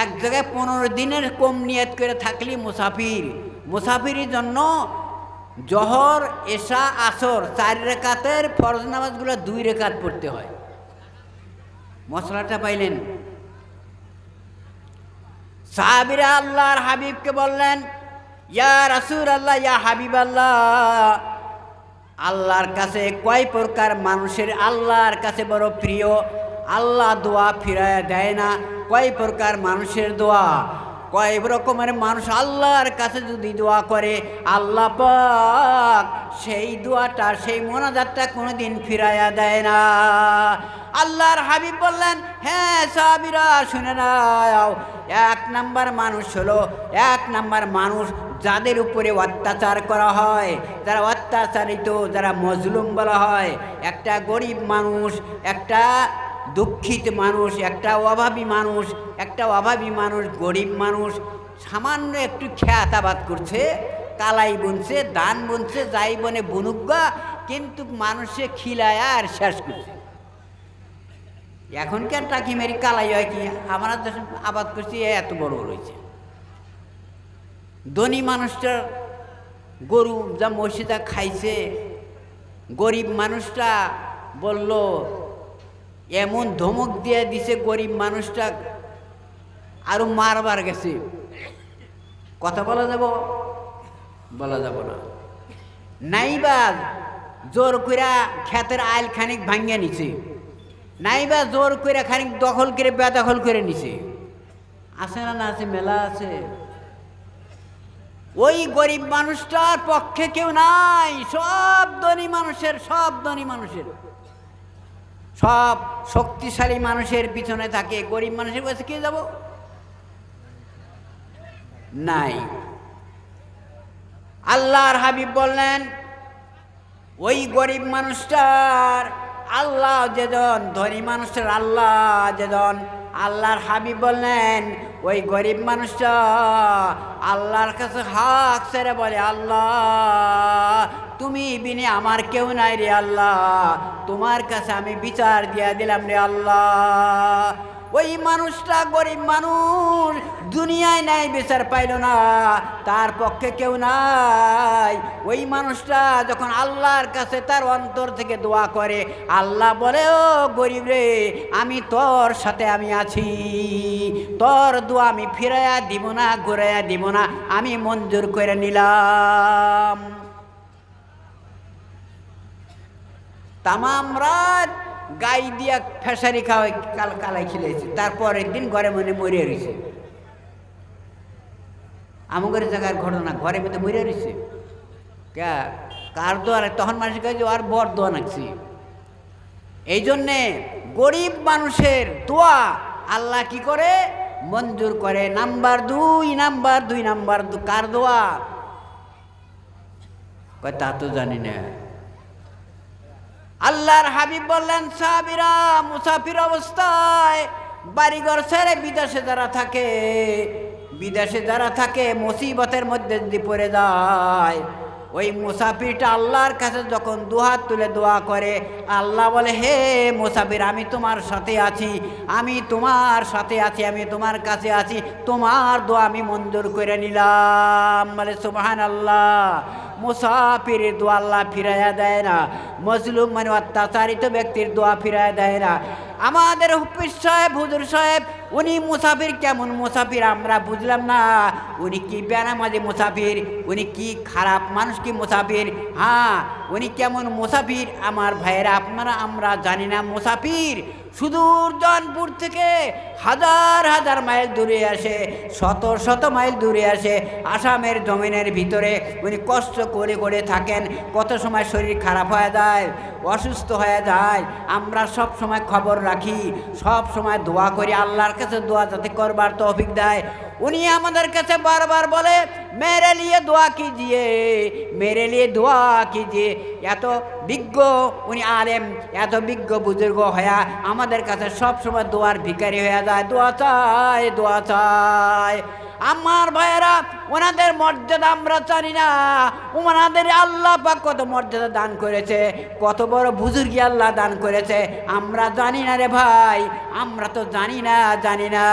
এক জায়গায় 15 দিনের কম নিয়ত করে থাকলে মুসাফির। মুসাফিরের জন্য জহর, এশা, আসর 4 রাকাতের ফরজ নামাজগুলো 2 রাকাত পড়তে হয়। মশলাটা পাইলেন? সাহাবীরা আল্লাহর হাবিবকে বললেন ইয়া রাসূলুল্লাহ, ইয়া হাবিবাল্লাহ, আল্লাহর কাছে কয় প্রকার মানুষের আল্লাহর কাছে বড় প্রিয়? আল্লাহ দোয়া ফিরাইয়া দেয় না। কয় প্রকার মানুষের দোয়া, কয় রকমের মানুষ আল্লাহর কাছে যদি দোয়া করে আল্লাহ পাক সেই দোয়াটা, সেই মোনাজাতটা কোনোদিন ফিরাইয়া দেয় না। আল্লাহর হাবিব বললেন, হ্যাঁ সাহাবীরা শুনে নাও, এক নাম্বার মানুষ হলো, এক নাম্বার মানুষ যাদের উপরে অত্যাচার করা হয়, যারা অত্যাচারিত, যারা মজলুম বলা হয়। একটা গরিব মানুষ, একটা দুঃখিত মানুষ, একটা অভাবী মানুষ, গরিব মানুষ সামান্য একটু খেয়াতাবাদ করছে, কালাই বুনছে, দান বুনছে, যাই বনে বুনুগা, কিন্তু মানুষে খিলায় আর শেষ করছে। এখনকার টাকি মেরি কালাই হয় কি? আমরা যখন আবাদ করছি এত বড় রয়েছে। ধনী মানুষটার গরু যা মসজিদা খাইছে, গরিব মানুষটা বলল, এমন ধমক দিয়ে দিছে গরিব মানুষটা আরো মারবার গেছে। কথা বলা যাব? বলা যাব না। নাইবা জোর কইরা ক্ষেতের আইল খানিক ভাঙ্গিয়া নিছে, নাইবা জোর কইরা খানিক দখল করে বেদখল করে নিছে। আছে না? না আছে, মেলা আছে। ওই গরিব মানুষটার পক্ষে কেউ নাই, সব ধনী মানুষের, সব শক্তিশালী মানুষের পিছনে থাকে। গরিব মানুষের কাছে কে যাব? নাই। আল্লাহর হাবিব বললেন, ওই গরিব মানুষটার আল্লাহ যেজন, ধনী মানুষটার আল্লাহ যেজন। আল্লাহর হাবিব বললেন, ওই গরিব মানুষটা আল্লাহর কাছে হাত ছেড়ে বলে, আল্লাহ তুমি বিনে আমার কেউ নাই রে আল্লাহ, তোমার কাছে আমি বিচার দিয়া দিলাম রে আল্লাহ। ওই মানুষটা গরিব মানুষ, দুনিয়ায় নাই, বিচার পাইল না, তার পক্ষে কেউ নাই। ওই মানুষটা যখন আল্লাহর কাছে তার অন্তর থেকে দোয়া করে, আল্লাহ বলে, ও গরিব রে, আমি তোর সাথে আমি আছি, তোর দোয়া আমি ফিরাইয়া দিব না, ঘুরাইয়া দিব না, আমি মঞ্জুর করে নিলাম। তামাম রাত গাই দিয়া ফেসারি খাওয়াই কালাই খেলেছে, তারপরের দিন ঘরে মনে মরিয়া রয়েছে। আমাদের জায়গার ঘটনা, ঘরে মধ্যে মরিয়া রয়েছে। কার দোয়া? তখন মানুষ কাছে আর বর দোয়া নাকছি। এই জন্যে গরিব মানুষের দোয়া আল্লাহ কি করে? মঞ্জুর করে। নাম্বার দুই, কার দোয়া? তা তো জানি না। আল্লাহর হাবিব বললেন, সাহাবীরা, মুসাফির অবস্থায় বাড়িঘর ছেড়ে বিদেশে যারা থাকে মুসিবতের মধ্যে যদি পড়ে যায়, ওই মুসাফিরটা আল্লাহর কাছে যখন দুহাত তুলে দোয়া করে, আল্লাহ বলে, হে মুসাফির, আমি তোমার সাথে আছি, আমি তোমার সাথে আছি, আমি তোমার কাছে আছি, তোমার দোয়া আমি মঞ্জুর করে নিলাম। বলে সুবহানাল্লাহ। মুসাফিরের দোয়া আল্লাহ ফিরাইয়া দেয় না, মজলুম মানে অত্যাচারিত ব্যক্তির দোয়া ফিরাইয়া দেয় না। আমাদের হুফিজ সাহেব, হুজুর সাহেব, উনি মুসাফির। কেমন মুসাফির আমরা বুঝলাম না। উনি কি বেনামাজি মুসাফির? উনি কি খারাপ মানুষ কি মুসাফির? হ্যাঁ, উনি কেমন মুসাফির আমার ভাইয়েরা, আমরা জানি না। মুসাফির সুদূর জনপুর থেকে হাজার মাইল দূরে আসে, শত মাইল দূরে আসে, আসামের জমিনের ভিতরে উনি কষ্ট করে থাকেন। কত সময় শরীর খারাপ হয়ে যায়, অসুস্থ হয়ে যায়। আমরা সব সময় খবর রাখি, সব সময় দোয়া করি, আল্লাহর কাছে দোয়া যাতে করবার তৌফিক দেয়। উনি আমাদের কাছে বারবার বলে, মেরে লিয়ে দোয়া কিজিয়ে, মেরে লিয়ে দোয়া কিজিয়ে। এত বিজ্ঞ উনি আলেম, এত বিজ্ঞ বুজুর্গ হয়া আমাদের কাছে সব সময় দোয়ার ভিখারি হয়ে যায়, দোয়া চায়। আমার ভাইয়েরা, ওনাদের মর্যাদা আমরা জানি না। ওনাদের আল্লাহ পাক কত মর্যাদা দান করেছে, কত বড় বুজুর্গি আল্লাহ দান করেছে, আমরা জানি না রে ভাই, আমরা তো জানি না।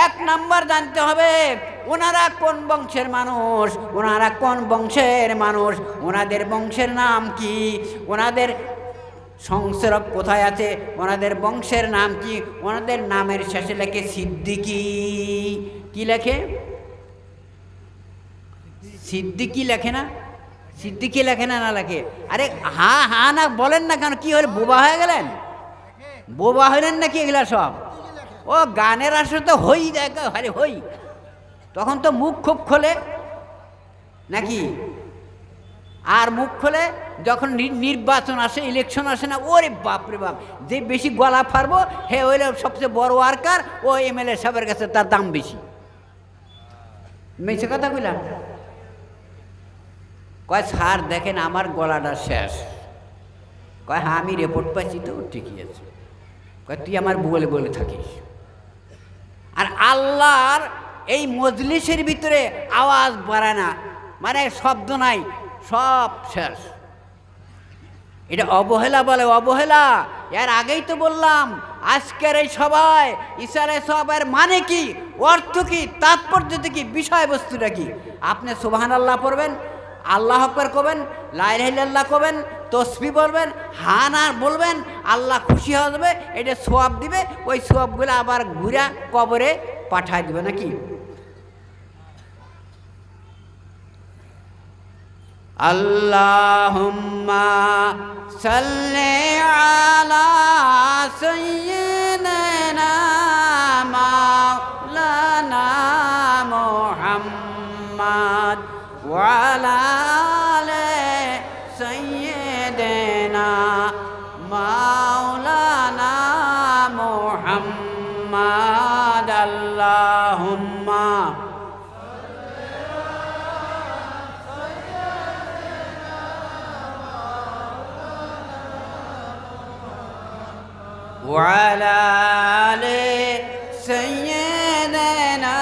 এক নাম্বার জানতে হবে, ওনারা কোন বংশের মানুষ, ওনাদের বংশের নাম কি, ওনাদের সংসরব কোথায় আছে, ওনাদের বংশের নাম কি। ওনাদের নামের শেষে লেখে সিদ্দিকি। কি লেখে? সিদ্দিকি লেখে না? সিদ্দিকি লেখে না? না লেখে? আরে হ্যাঁ হ্যাঁ না বলেন না কেন? কি হলে বোবা হয়ে গেলেন? বোবা হইলেন নাকি এগুলা সব? ও গানের আসলে তো হই দেখা, আরে হই, তখন তো মুখ খুব খোলে নাকি? আর মুখ খোলে যখন নির্বাচন আসে, ইলেকশন আসে না, ওরে বাপ রে বাপ, যে বেশি গলা ফারবো হে হইলে সবচেয়ে বড় ওয়ার্কার, ও এমএলএ সাহেবের কাছে তার দাম বেশি। মেছে কথা কইলাম? কয় স্যার দেখেন আমার গলাটা শেষ। কয় হ্যাঁ আমি রিপোর্ট পাইছি তো, ঠিকই আছে। কয় তুই আমার বলে বলে থাকিস। আর আল্লাহর এই মজলিসের ভিতরে আওয়াজ বাড়ায় না, মানে শব্দ নাই, সব শেষ। এটা অবহেলা বলে, অবহেলা। এর আগেই তো বললাম আজকের এই সবাই ইশারে সবের মানে কি, অর্থ কি, তাৎপর্যটা কি, বিষয়বস্তুটা কি। আপনি সুবহানাল্লাহ পড়বেন, আল্লাহ আকবার করবেন, লা ইলাহা ইল্লাল্লাহ করবেন, তসবিহ বলবেন, হানা বলবেন, আল্লাহ খুশি হয়ে যাবে, এটা সওয়াব দিবে। ওই সওয়াবগুলো আবার ঘুরা কবরে পাঠায় দিবে নাকি? আল্লাহুম্মা সাল্লি আলা সাইয়্যিদিনা মাওলানা মুহাম্মদ ওয়া আলা আলি সাইয়্যিদিনা মাওলানা মুহাম্মদ। আল্লাহুম্মা وعلى آل سيدنا।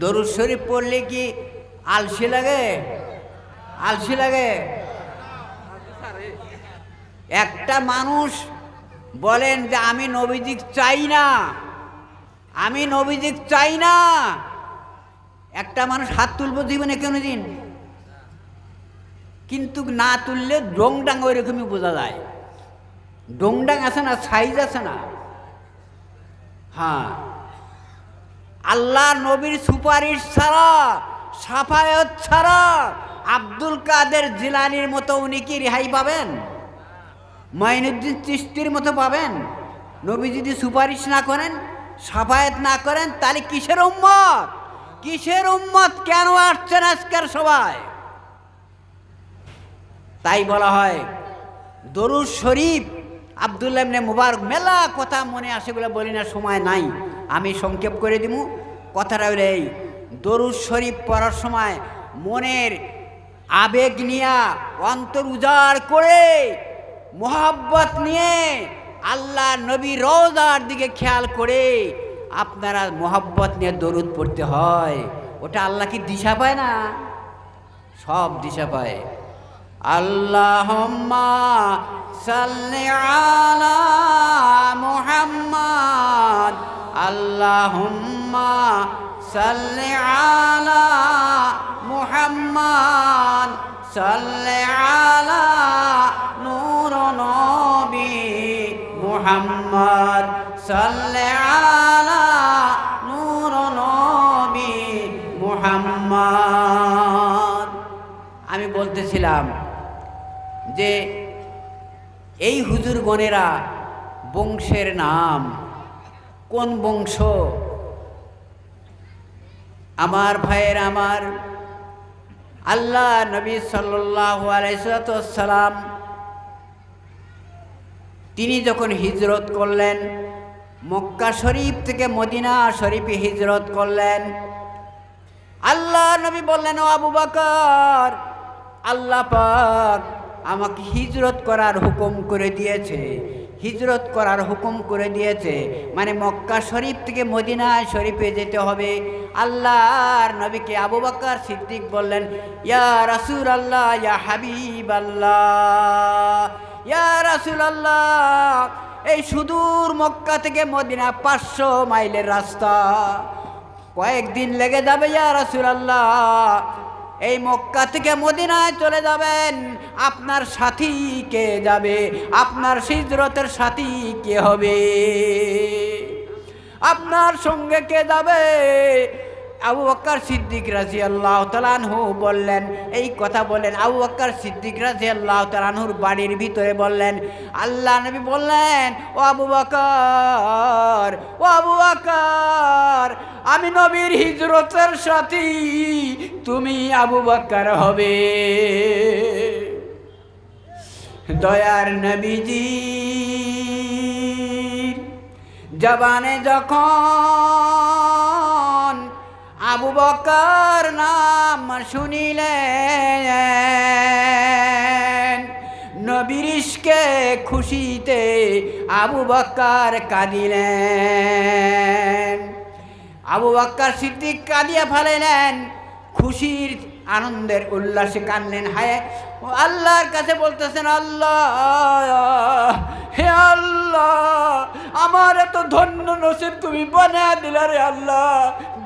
দরুদ শরীফ পড়লে কি আলসি লাগে? আলসি লাগে? একটা মানুষ বলেন যে আমি নবীজি চাই না, আমি নবীজি চাই না, একটা মানুষ হাত তুলবো জীবনে কোনোদিন? কিন্তু না তুললে ডোংডাং ওই রকমই বোঝা যায়। ডোংডাং আছে না, সাইজ আছে না? হ্যাঁ, আল্লাহ নবীর সুপারিশ ছাড়া, সাফায়াত ছাড়া আব্দুল কাদের জিলানির মতো উনি কি রেহাই পাবেন? মাইনুদ্দিন চিশতির মতো পাবেন? নবী যদি সুপারিশ না করেন, সাফায়াত না করেন, তাহলে কিসের উম্মত? কিসের উম্মত? কেন আসছেন আজকের সবাই? তাই বলা হয় দরুদ শরীফ। আব্দুল্লাহ ইবনে মুবারক, মেলা কথা মনে আসে বলে বলি না, সময় নাই, আমি সংক্ষেপ করে দিব। কথাটা হলো এই, দরুদ শরীফ পড়ার সময় মনের আবেগ নিয়ে, অন্তর উজাড় করে, মোহাব্বত নিয়ে, আল্লাহ নবী রওজার দিকে খেয়াল করে আপনারা মোহাব্বত নিয়ে দরুদ পড়তে হয়। ওটা আল্লাহ কি দিশা পায় না? সব দিশা পায়। আল্লাহুম্মা সাল্লি আলা মুহাম্মদ। আল্লাহুম্মা সাল্লি আলা মুহাম্মদ। সাল্লি আলা নূর নবী মুহাম্মদ। সাল্লি আলা নূর নবী মুহাম্মদ। আমি বলতেছিলাম যে এই হুজুরগণেরা বংশের নাম, কোন বংশ? আমার ভাইয়ের, আমার আল্লাহ নবী সাল্লাল্লাহু আলাইহি ওয়াসাল্লাম তিনি যখন হিজরত করলেন, মক্কা শরীফ থেকে মদিনা শরীফে হিজরত করলেন, আল্লাহ নবী বললেন, ও আবু বকর, আল্লাহ পাক আমাকে হিজরত করার হুকুম করে দিয়েছে। হিজরত করার হুকুম করে দিয়েছে মানে মক্কা শরীফ থেকে মদিনা শরীফে যেতে হবে। আল্লাহর নবীকে আবু বকর সিদ্দিক বললেন, ইয়া রাসূলুল্লাহ, ইয়া হাবিবাল্লাহ, ইয়া রাসূলুল্লাহ, এই সুদূর মক্কা থেকে মদিনা 500 মাইলের রাস্তা, কয়েকদিন লেগে যাবে ইয়া রাসূলুল্লাহ। এই মক্কা থেকে মদিনায় চলে যাবেন, আপনার সাথী কে যাবে? আপনার হিজরতের সাথী কে হবে? আপনার সঙ্গে কে যাবে? আবু বকর সিদ্দিক রাদিয়াল্লাহু তাআলা আনহু বললেন, এই কথা বলেন। আবু বকর সিদ্দিক রাদিয়াল্লাহু তাআলা আনহুর বাড়ির ভিতরে বললেন, আল্লাহ নবী বললেন, ও আবু বকর, ও আবু বকর, আমি নবীর হিজরতের সাথী, তুমি আবু বকর হবে। দয়ার নবীজি জবানে যখন আবু বকর নাম শুনিলেন, নবীর ইশকে খুশিতে আবু বকর কাঁদিলেন। আবু বকর সিদ্দিক কাঁদিয়া ফেলেলেন, খুশির আনন্দের উল্লাসে কাঁদলেন। হায় আল্লাহর কাছে বলতেছেন, আল্লাহ, হে আল্লাহ, আমার এত ধন্য নসিব তুমি বানিয়ে দিলে রে আল্লাহ।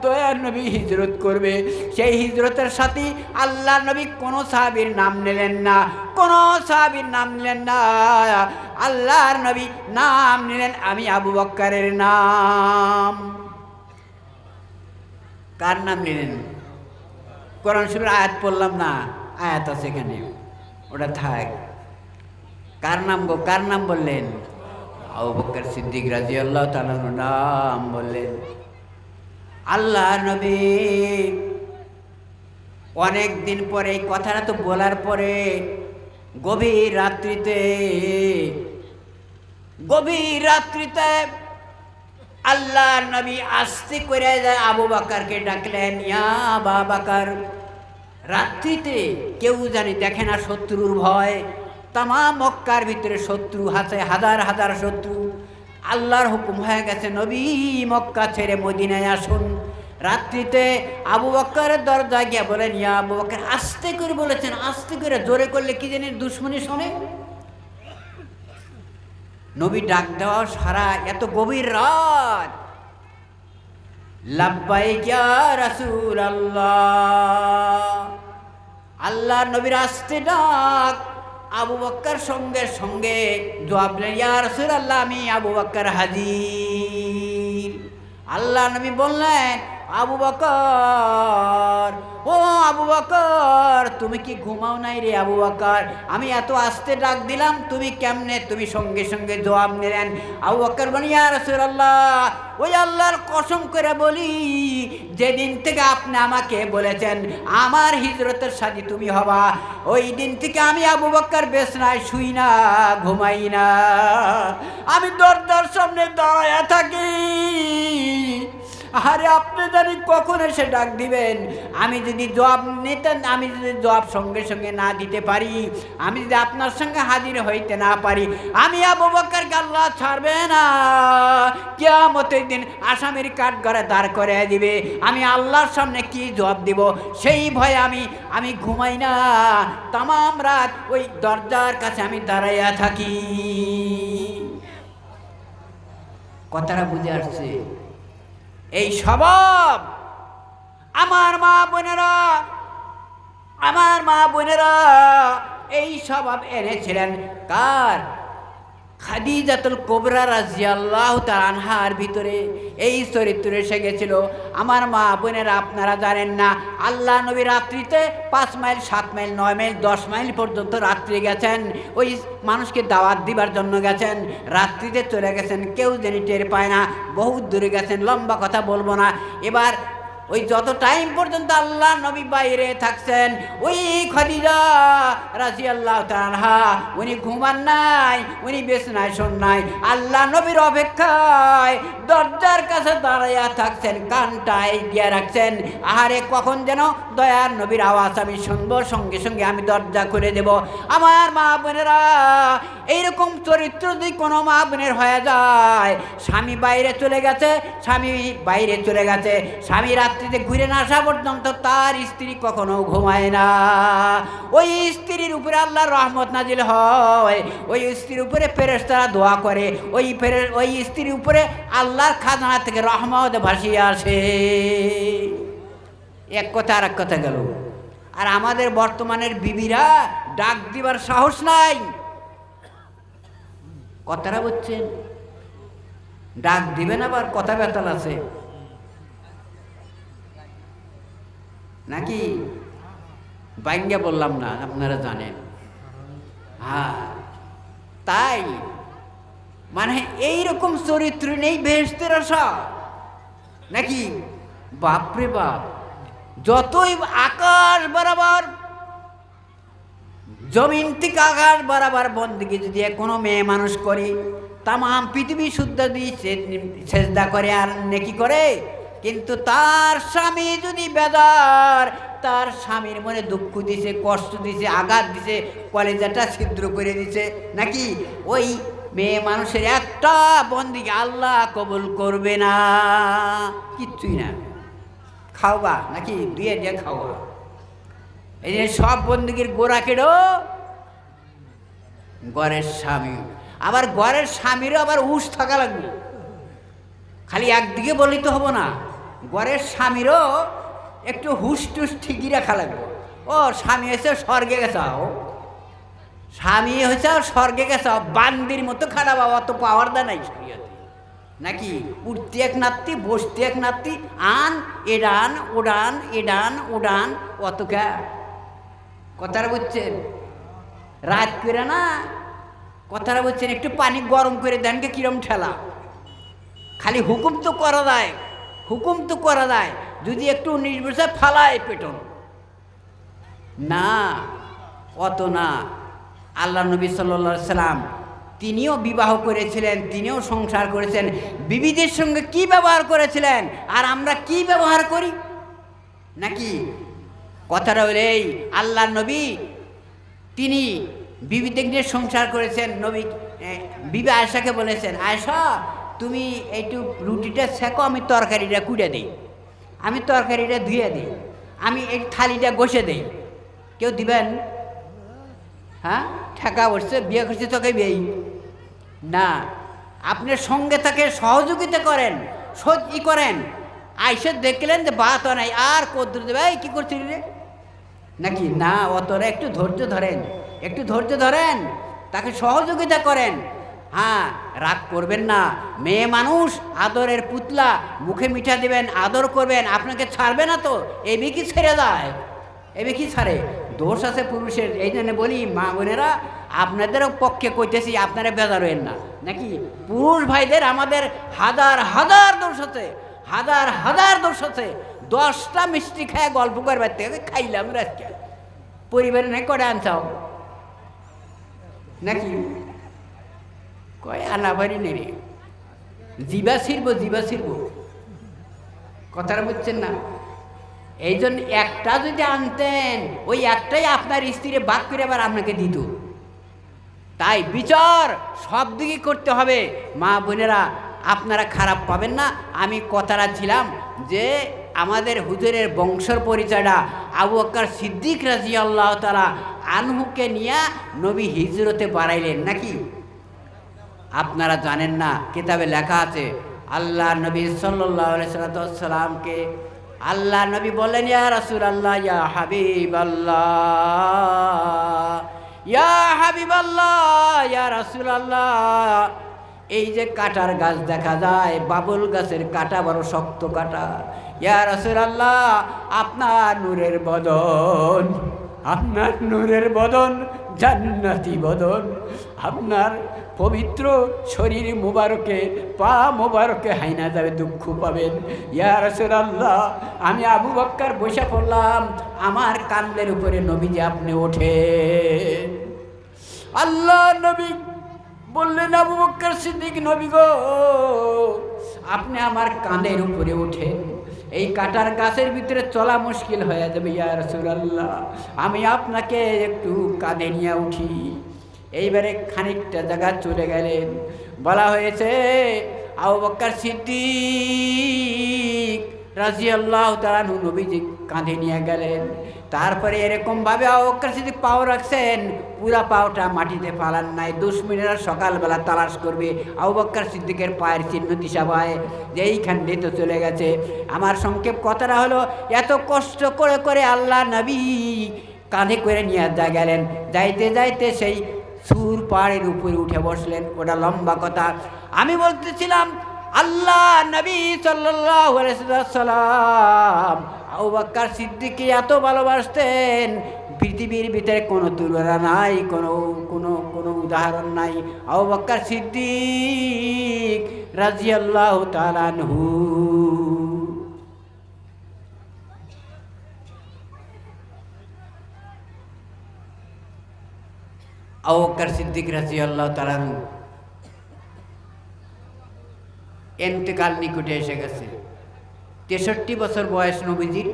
দয়ার নবী হিজরত করবে, সেই হিজরতের সাথে আল্লাহ নবী কোনো সাহাবীর নাম নিলেন না, কোনো সাহাবীর নাম নিলেন না। আল্লাহর নবী নাম নিলেন আমি আবু বকরের নাম। কার নাম নিলেন? কোরআন শরীফের আয়াত পড়লাম না, আয়াত আছে এখানে, ওটা থাক। কার নাম গো? কার নাম বললেন? আবু বকর সিদ্দিক রাদিয়াল্লাহু তাআলা নাম বললেন। আল্লাহ নবী অনেক দিন পরে এই কথাটা তো বলার পরে গভীর রাত্রিতে আল্লাহ নবী আস্তে করে যায় আবু বকরকে ডাকলেন, ইয়া আবু বকর। রাত্রিতে কেউ জানি দেখে না, শত্রুর ভয়, তামাম মক্কার ভিতরে শত্রু আছে, হাজার হাজার শত্রু। আল্লাহর হুকুম হয়ে গেছে, নবী মক্কা ছেড়ে মদিনায় আসুন। রাত্রিতে আবু বকরের দরজায় গিয়ে বলেন, ইয়া আবু বকর। আস্তে করে বলেছেন, আস্তে করে, জোরে করলে কি জানি দুশ্মনী শোনে। নবী ডাক দেওয়া সারা এত গভীর রাত, লাব্বাইক ইয়া রাসূলুল্লাহ। আল্লাহ নবীর আস্তে ডাক, আবু বকর সঙ্গে সঙ্গে জবাব দিলেন, ইয়া রাসূলুল্লাহ, আমি আবু বকর হাজির। আল্লাহ নবী বললেন, আবু বকর, ও আবু বকর, তুমি কি ঘুমাও নাই রে আবু বকর? আমি এত আস্তে ডাক দিলাম, তুমি কেমনে তুমি সঙ্গে সঙ্গে জবাব নিলেন? আবু বকর বলেন, ইয়া রাসূলুল্লাহ, ওই আল্লাহর কসম করে বলি, যেদিন থেকে আপনি আমাকে বলেছেন আমার হিজরতের সাথী তুমি হবা, ওই দিন থেকে আমি আবু বকর বিছানায় শুই না, ঘুমাই না, আমি দরজার সামনে দাঁড়ায়া থাকি। আরে আপনি জানি কখন এসে ডাক দিবেন, আমি যদি জবাব নিতেন, আমি যদি জবাব সঙ্গে সঙ্গে না দিতে পারি, আমি যদি আপনার সঙ্গে হাজির হইতে না পারি, আমি আবু বকরকে আল্লাহ ছাড়বে না, কিয়ামতের দিন আসামির কাঠগড়ায় দাঁড় করে দিবে। আমি আল্লাহর সামনে কি জবাব দিব, সেই ভয়ে আমি ঘুমাই না, তামাম রাত ওই দরজার কাছে আমি দাঁড়াইয়া থাকি। কথাটা বুঝে আসছে? এই স্বভাব আমার মা বোনেরা এই স্বভাব এনেছিলেন কার? খাদিজাতুল কুবরা রাদিয়াল্লাহু তাআলা আনহার ভিতরে এই চরিত্র এসে গেছিল। আমার মা বোনেরা, আপনারা জানেন না, আল্লাহ নবী রাত্রিতে 5 মাইল 7 মাইল 9 মাইল 10 মাইল পর্যন্ত রাত্রি গেছেন, ওই মানুষকে দাওয়াত দিবার জন্য গেছেন, রাত্রিতে চলে গেছেন, কেউ যেন টের পায় না, বহুত দূরে গেছেন, লম্বা কথা বলবো না। এবার ওই যত টাইম পর্যন্ত আল্লাহ নবী বাইরে থাকছেন, ওই খাদিজা রাদিয়াল্লাহু তাআলা আনহা উনি ঘুমান নাই, উনি বিছানায় শোন নাই, আল্লাহ নবীর অপেক্ষায় দরজার কাছে দাঁড়াইয়া থাকছেন, কানটাই দিয়ে রাখছেন। আহারে কখন যেন দয়ার নবীর আওয়াজ আমি শুনবো, সঙ্গে সঙ্গে আমি দরজা খুলে দেব। আমার মা বোনেরা, এইরকম চরিত্র যদি কোনো মা বোনের হয়ে যায়, স্বামী বাইরে চলে গেছে, স্বামী রাত্রিতে ঘুরে না আসা পর্যন্ত তার স্ত্রী কখনো ঘুমায় না। ওই স্ত্রীর উপরে আল্লাহর রহমত নাজিল হয়, ওই স্ত্রীর উপরে ফেরেশতারা দোয়া করে, ওই স্ত্রীর উপরে আল্লাহর খাজানা থেকে রহমত ভাসিয়ে আসে। এক কথা আর এক কথা গেল। আর আমাদের বর্তমানের বিবিরা ডাক দিবার সাহস নাই। কথাটা বুঝছেন? ডাক দিবেন আবার কথা বেতাল আছে নাকি? বাইঙ্গা বললাম না, আপনারা জানেন। হ্যাঁ, তাই মানে এইরকম চরিত্র নেই বেহেশতের আশা নাকি? বাপরে বাপ, যতই আকাশ বরাবর জমিন থেকে আকাশ বরাবর বন্দেগী যদি কোনো মেয়ে মানুষ করে, তাম পৃথিবী শুদ্ধ দিয়ে সেজদা করে আর নেকি করে, কিন্তু তার স্বামী যদি বেজার, তার স্বামীর মনে দুঃখ দিছে, কষ্ট দিছে, আঘাত দিছে, কলেজাটা ছিদ্র করে দিছে নাকি, ওই মেয়ে মানুষের একটা বন্দেগী আল্লাহ কবুল করবে না, কিচ্ছুই না। খাওয়া নাকি বিয়ে দিয়ে খাওয়া, এই যে সব বন্দেগীর গোড়া কেড়ো ঘরের স্বামী। আবার ঘরের স্বামীরও আবার হুঁশ থাকা লাগবে, খালি একদিকে বললেই তো হবো না, ঘরের স্বামীরও একটু হুঁশ টুস ঠিকই রাখা লাগবে। ও স্বামী হয়েছে স্বর্গে গেছাও, স্বামী হয়েছে স্বর্গে গেছাও, বান্দির মতো খারাপ, অত পাওয়ার দা নাই শরীয়তে নাকি? উঠতে এক নাত্তি, বসতে এক নাত্তি, আন এডান উড়ান, এডান উড়ান, অত কে কথাটা বুঝছেন? রাত করে না কথাটা বুঝছেন? একটু পানি গরম করে দেন কে কিরম ঠেলা, খালি হুকুম তো করা যায়, হুকুম তো করা যায়, যদি একটু 19 বছর ফালায় পেটন না, অত না। আল্লাহ নবী সাল্লাল্লাহু আলাইহি সাল্লাম তিনিও বিবাহ করেছিলেন, তিনিও সংসার করেছেন, বিবিদের সঙ্গে কি ব্যবহার করেছিলেন আর আমরা কি ব্যবহার করি নাকি? কথাটা হলো এই, আল্লাহ নবী তিনি বিবিদের সংসার করেছেন। নবী বিবি আয়েশাকে বলেছেন, আয়েশা তুমি একটু রুটিটা সেঁকো, আমি তরকারিটা কুড়ে দিই, আমি তরকারিটা ধুয়ে দিই, আমি এই থালিটা ঘষে দিই। কেউ দিবেন? হ্যাঁ, ঠেকা বসছে, বিয়ে করছে তোকে বিয়েই না, আপনার সঙ্গে তাকে সহযোগিতা করেন, ই করেন। আইসে দেখলেন যে বাত নাই, আর কদ্দুর দেবে, এই কী করছিলি রে নাকি? না, অতটা একটু ধৈর্য ধরেন, একটু ধৈর্য ধরেন, তাকে সহযোগিতা করেন। হ্যাঁ, রাগ করবেন না, মেয়ে মানুষ আদরের পুতলা, মুখে মিঠা দেবেন, আদর করবেন, আপনাকে ছাড়বে না তো, এবি কি ছেড়ে যায়, এবি কি ছাড়ে? দোষ আছে পুরুষের, এই জন্য বলি মা বোনেরা আপনাদেরও পক্ষে কইতেছি, আপনারা বেজার হইেন না নাকি? পুরুষ ভাইদের আমাদের হাজার হাজার দোষ আছে, হাজার হাজার দোষ আছে। 10টা মিষ্টি খায় গল্প করবার থেকে খাইলাম রাজকে পরিবারে নাই করে আনছাও নাকি? কয় আনা বাড়ি নেই, জিবা ছিড়ব, জিবা ছিড়ব, কথাটা বুঝছেন না? এই জন্য একটা যদি আনতেন, ওই একটাই আপনার স্ত্রীরে বাদ করে আবার আপনাকে দিত। তাই বিচার সব দিকে করতে হবে। মা বোনেরা আপনারা খারাপ পাবেন না, আমি কথাটা ছিলাম যে আমাদের হুজুরের বংশের পরিচয়টা আবু বকর সিদ্দিক রাদিয়াল্লাহু তাআলা আনহুকে নিয়ে নবী হিজরতে বাড়াইলেন নাকি? আপনারা জানেন না, কিতাবে লেখা আছে আল্লাহ নবী সাল্লাল্লাহু আলাইহি সাল্লামকে আল্লাহ নবী বললেন, ইয়া রাসূলুল্লাহ, ইয়া হাবিবাল্লাহ, ইয়া হাবিবাল্লাহ, ইয়া রাসূলুল্লাহ, এই যে কাটার গাছ দেখা যায়, বাবুল গাছের কাটা বড় শক্ত কাটা, ইয়া রাসূলুল্লাহ, আপনার নূরের বদন, আপনার নূরের বদন, জান্নাতি বদন, আপনার পবিত্র শরীর মুবারকে, পা মুবারকে হাইনা যাবে, দুঃখ পাবেন। ইয়া রাসূলুল্লাহ, আমি আবু বকর বসে পড়লাম, আমার কান্দের উপরে নবীজি আপনি ওঠেন। আল্লাহ নবী বললেন, আবু বকর সিদ্দিক নবী গো, আপনি আমার কাঁধের উপরে ওঠেন, এই কাটার গাছের ভিতরে চলা মুশকিল হয়ে যাবে। ইয়া রাসূলুল্লাহ, আমি আপনাকে একটু কাঁধে নিয়ে উঠি। এইবারে খানিকটা জায়গা চলে গেলেন, বলা হয়েছে আবু বকর সিদ্দিক রাদিয়াল্লাহু তাআলা নবীজি কাঁধে নিয়ে গেলেন। তারপরে এরকমভাবে আবু বকর সিদ্দিক পাও রাখছেন, পুরা পাওটা মাটিতে ফালান নাই। দুশমনেরা সকালবেলা তালাশ করবে, আবু বকর সিদ্দিকের পায়ের চিহ্ন দিশা পায় যে এইখান দিয়ে তো চলে গেছে। আমার সংক্ষেপ কথাটা হলো, এত কষ্ট করে করে আল্লাহ নবী কাঁধে করে নিয়ে গেলেন, যাইতে যাইতে সেই সুর পাহাড়ের উপরে উঠে বসলেন। ওটা লম্বা কথা। আমি বলতেছিলাম আল্লাহ নবী সাল্লাল্লাহু আলাইহি ওয়াসাল্লাম আবু বকর সিদ্দিককে এত ভালোবাসতেন, পৃথিবীর ভিতরে কোনো তুলনা নাই, কোনো উদাহরণ নাই। আবু বকর সিদ্দিক রাদিয়াল্লাহু তাআলা আনহু। আবু বকর সিদ্দিক রাদিয়াল্লাহু তাআলা আনহু ইন্তেকাল নিকটে এসে গেছে। 63 বছর বয়স নবীজির,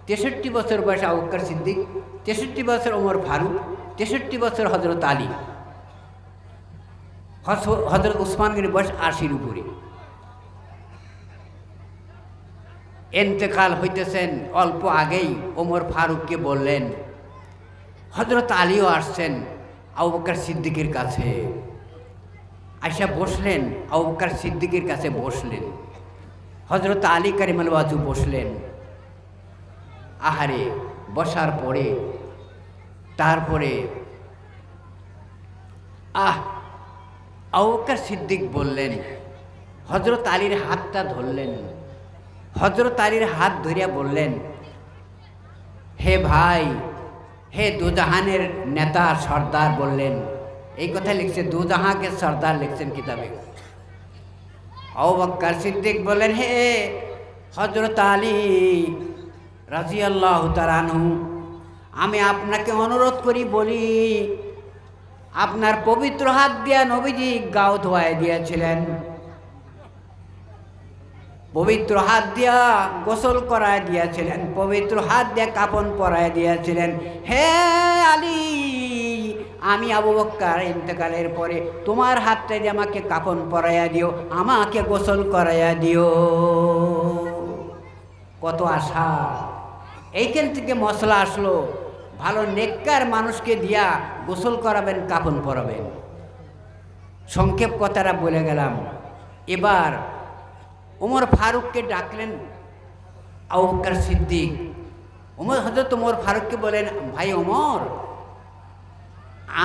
63 বছর বয়স আবু বকর সিদ্দিক, 63 বছর ওমর ফারুক, 63 বছর হযরত আলী, হযরত উসমানের বয়স 80-র উপরে। ইন্তেকাল হইতেছেন অল্প আগেই ওমর ফারুককে বললেন, হযরত আলীও আসছেন আবু বকর সিদ্দিকের কাছে। আয়সা বসলেন, আবু বকর সিদ্দিকের কাছে বসলেন, হযরত আলী কারিমুল্লাহ ওয়াজহু বসলেন। আহারে, বসার পরে তারপরে আবু বকর সিদ্দিক বললেন, হযরত আলীর হাতটা ধরলেন, হযরত আলীর হাত ধরিয়া বললেন, হে ভাই, হে দুজাহানের নেতা সর্দার, বললেন। এই কথা লিখছে, দুজাহাকে সর্দার লিখছেন কিতাবে। আবু বকর সিদ্দিক বললেন, হে হযরত আলী রাদিয়াল্লাহু তাআলা আনহু, আমি আপনাকে অনুরোধ করি বলি, আপনার পবিত্র হাত দিয়া নবীজি গাও ধোয়ায় দিয়েছিলেন, পবিত্র হাত দিয়া গোসল করায় দিয়েছিলেন, পবিত্র হাত দিয়া কাফন পরায় দিয়েছিলেন। হে আলী, আমি আবু বকর ইন্তেকালের পরে তোমার হাতটা দিয়ে আমাকে কাফন পরাইয়া দিও, আমাকে গোসল করাইয়া দিও। কত আশা! এইখান থেকে মশলা আসলো, ভালো নেককার মানুষকে দিয়া গোসল করাবেন, কাফন পরাবেন। সংক্ষেপ কথাটা বলে গেলাম। এবার ওমর ফারুককে ডাকলেন আবু বকর সিদ্দিক। হযরত ওমর ফারুককে বলেন, ভাই ওমর,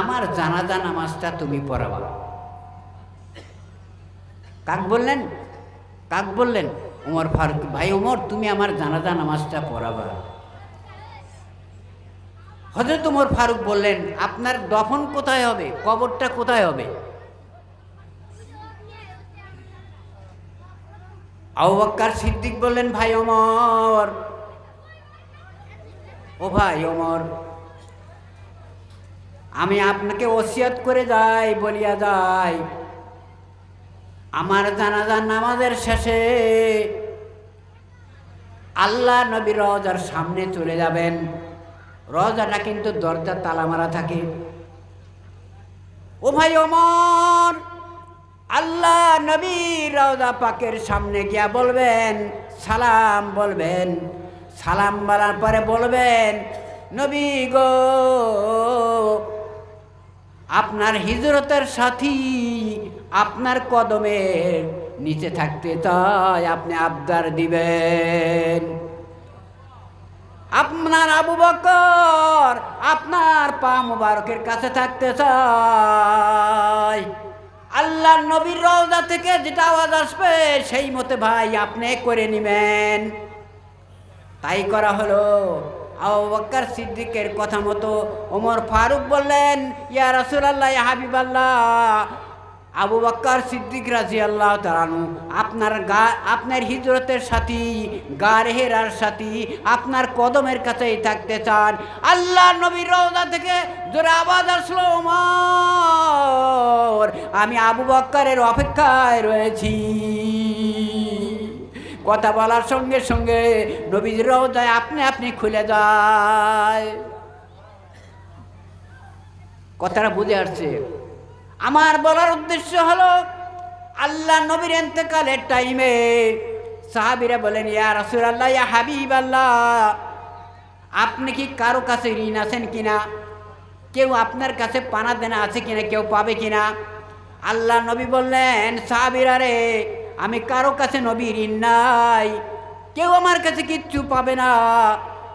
আমার জানাজা নামাজটা তুমি পড়াবা। কাক বললেন? কাক বললেন? ওমর ফারুক। ভাই ওমর, তুমি আমার জানাজা নামাজটা পড়াবা। হযরত ওমর ফারুক বললেন, আপনার দফন কোথায় হবে, কবরটা কোথায় হবে? আবু বকর সিদ্দিক বললেন, ভাই ওমর, ও ভাই ওমর, আমি আপনাকে ওসিয়ত করে যাই, বলিয়া যাই, আমার জানাজার নামাজের শেষে আল্লাহ নবীর রওজার সামনে চলে যাবেন। রওজাটা কিন্তু দরজা তালা মারা থাকে। ও ভাই ওমর, আল্লাহ নবীর রওজা পাকের সামনে গিয়া বলবেন, সালাম বলবেন, সালাম বলার পরে বলবেন, নবী গো, আপনার হিজরতের সাথী আপনার কদমের নিচে থাকতে চায়, আপনি আবদার দিবেন। আপনার আবু বকর আপনার পা মুবারকের কাছে থাকতে চায়। আল্লাহ নবীর রওজা থেকে যেটা আওয়াজ আসবে সেই মতে ভাই আপনি করে নিবেন। তাই করা হলো। আবু বকর সিদ্দিকের কথা মতো ওমর ফারুক বললেন, ইয়া রাসূলুল্লাহ, ইয়া হাবিবাল্লাহ, আবু বকর সিদ্দিক রাদিয়াল্লাহু তাআলা আনহু আপনার হিজরতের সাথী, গারে হেরার সাথী, আপনার কদমের কাছেই থাকতে চান। আল্লাহ নবীর রওজা থেকে জোরে আওয়াজ আসলো, ওমর, আমি আবু বকরের অপেক্ষায় রয়েছি। কথা বলার সঙ্গে সঙ্গে নবীর রওজায় আপনি আপনি খুলে যায়। কথাটা বুঝে আসছে? আমার বলার উদ্দেশ্য হলো, আল্লাহ নবীর ইন্তেকালের টাইমে সাহাবীরা বলেন, ইয়া রাসূলুল্লাহ, ইয়া হাবিবাল্লাহ, আপনি কি কারো কাছে ঋণ আছেন কিনা? কেউ আপনার কাছে পানা দেনা আছে কিনা, কেউ পাবে কিনা? আল্লাহ নবী বললেন, সাহাবীরা রে, আমি কারো কাছে নবী ঋণ নাই, কেউ আমার কাছে কিচ্ছু পাবে না।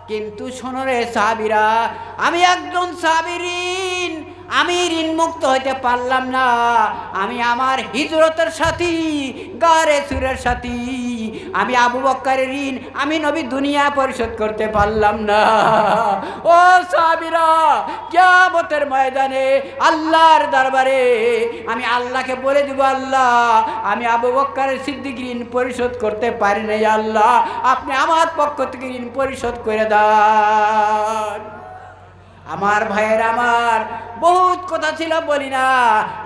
কিন্তু শোনো রে সাহাবীরা, আমি একজন সাহাবীর ঋণ আমি ঋণ মুক্ত হইতে পারলাম না। আমি আমার হিজরতের সাথী গারে সুরের সাথী আমি আবু বকরের ঋণ আমি নবী দুনিয়া পরিশোধ করতে পারলাম না। ও সাহাবীরা, কিয়ামতের ময়দানে আল্লাহর দরবারে আমি আল্লাহকে বলে দিব, আল্লাহ আমি আবু বকরের সিদ্দিক ঋণ পরিশোধ করতে পারি নাই, আল্লাহ আপনি আমার পক্ষ থেকে ঋণ পরিশোধ করে দেন। আমার ভাইয়ের আমার বহুত কথা ছিল বলি না।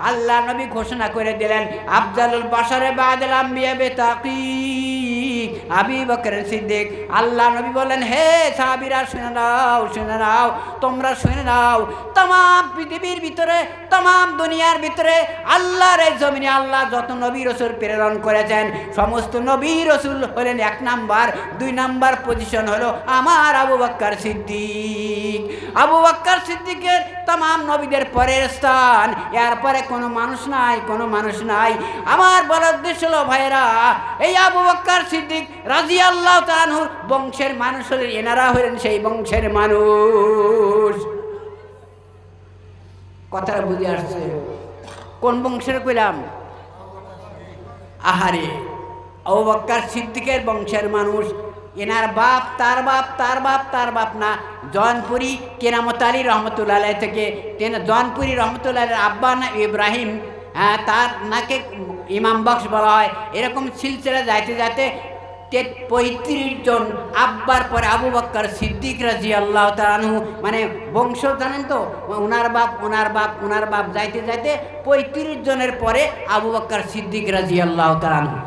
আল্লাহ নবী ঘোষণা করে দিলেন, আফজালুল বাশারে বাদাল আম্বিয়া বিতাকিক আবু বকর সিদ্দিক। আল্লাহ নবী বলেন, হে সাহাবীরা শুনে নাও, শুনে নাও, তোমরা শুনে নাও, तमाम পৃথিবীর ভিতরে तमाम দুনিয়ার ভিতরে আল্লাহর এই জমিনে আল্লাহ যত নবী রাসূল প্রেরণ করেছেন সমস্ত নবী রাসূল হলেন এক নাম্বার, দুই নাম্বার পজিশন হলো আমার আবু বকর সিদ্দিক। আবু বকর সিদ্দিকের तमाम নবীদের পরের স্থান, এরপরে কোনো মানুষ নাই, কোনো মানুষ নাই। আমার বলার উদ্দেশ্য হলো ভাইরা, এই আবু বকর সিদ্দিক রাদিয়াল্লাহু তাআলা আনহুর বংশের মানুষ হলেন, এনারা হলেন সেই বংশের মানুষ। কথাটা বুঝে আসছে? কোন বংশের কইলাম? আহারে, আবু বকর সিদ্দিকের বংশের মানুষ। এনার বাপ তার বাপ তার বাপ তার বাপ না, জৌনপুরি কেরামত আলী রহমতুল্লাহ আলাইহি থেকে জৌনপুরি রহমতুল্লাহ আলাইহির আব্বা না ইব্রাহিম, হ্যাঁ তার নাকে ইমাম বক্স বলা হয়। এরকম সিলসিলা যাইতে যাইতে 35 জন আব্বার পরে আবু বকর সিদ্দিক রাদিয়াল্লাহু তাআলা আনহু, মানে বংশ জানেন তো, ওনার বাপ ওনার বাপ ওনার বাপ যাইতে যাইতে 35 জনের পরে আবু বকর সিদ্দিক রাদিয়াল্লাহু তাআলা আনহু।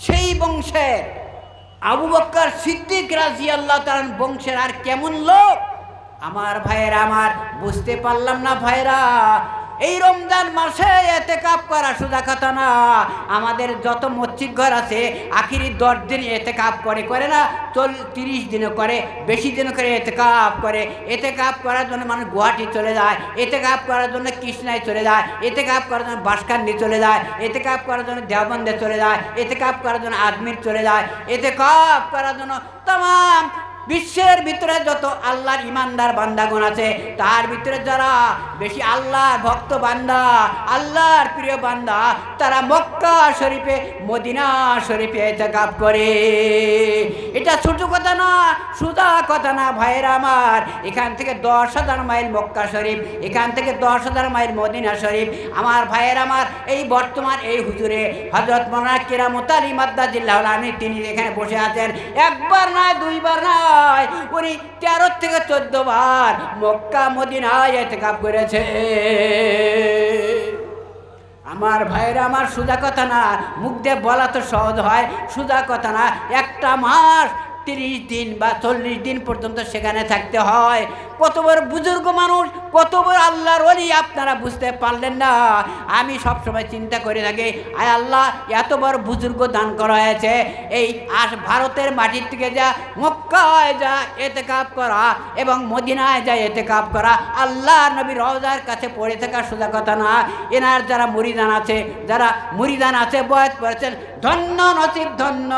সেই বংশের আবু বকর সিদ্দিক রাদিয়াল্লাহু তাআলা বংশের আর কেমন লোক আমার ভাইয়েরা, আমার বুঝতে পারলাম না ভাইরা। এই রমজান মাসে ইতিকাফ করা সোজা কথা না। আমাদের যত মসজিদ ঘর আছে আখিরি 10 দিন ইতিকাফ করে না, 30 দিনও করে, বেশি দিনও করে ইতিকাফ করে। ইতিকাফ করার জন্য মানুষ গুয়াহাটি চলে যায়, ইতিকাফ করার জন্য কৃষ্ণায় চলে যায়, ইতিকাফ করার জন্য বাঁশকান্দি চলে যায়, ইতিকাফ করার জন্য দেওবন্দে চলে যায়, ইতিকাফ করার জন্য আজমির চলে যায়, ইতিকাফ করার জন্য तमाम বিশ্বের ভিতরে যত আল্লাহর ইমানদার বান্দাগণ আছে তার ভিতরে যারা বেশি আল্লাহর ভক্ত বান্দা, আল্লাহর প্রিয় বান্দা, তারা মক্কা শরীফে মদিনা শরীফে ইতিকাফ করে। এটা ছোট কথা না, সোজা কথা না ভাইয়েরা আমার। এখান থেকে 10,000 মাইল মক্কা শরীফ, এখান থেকে 10,000 মাইল মদিনা শরীফ। আমার ভাইয়েরা আমার, এই বর্তমান এই হুজুরে হযরত মাওলানা কেরামত আলী মাদ্দাজিল্লাহু আলাইহি তিনি এখানে বসে আছেন। একবার নয়, দুইবার নয়, উনি 13 থেকে 14 বার মক্কা মদিনায় ইতিকাফ করেছে। আমার ভাইরা আমার, সোজা কথা না, মুখ দিয়ে বলা তো সহজ হয়, সোজা কথা না। একটা মাস 30 দিন বা 40 দিন পর্যন্ত সেখানে থাকতে হয়। কত বড় বুজুর্গ মানুষ, কত বড় আল্লাহর ওলি, আপনারা বুঝতে পারলেন না। আমি সবসময় চিন্তা করে থাকি, আয় আল্লাহ এত বড় বুজুর্গ দান করা হয়েছে, এই ভারতের মাটির থেকে যা মক্কায় যা ইতিকাফ করা এবং মদিনায় যা ইতিকাফ করা, আল্লাহ নবীর রওজার কাছে পড়ে থাকা সোজা কথা না। এনার যারা মুরিদান আছে, যারা মুরিদান আছে বয়াত পড়েছেন, ধন্য নসিব ধন্য,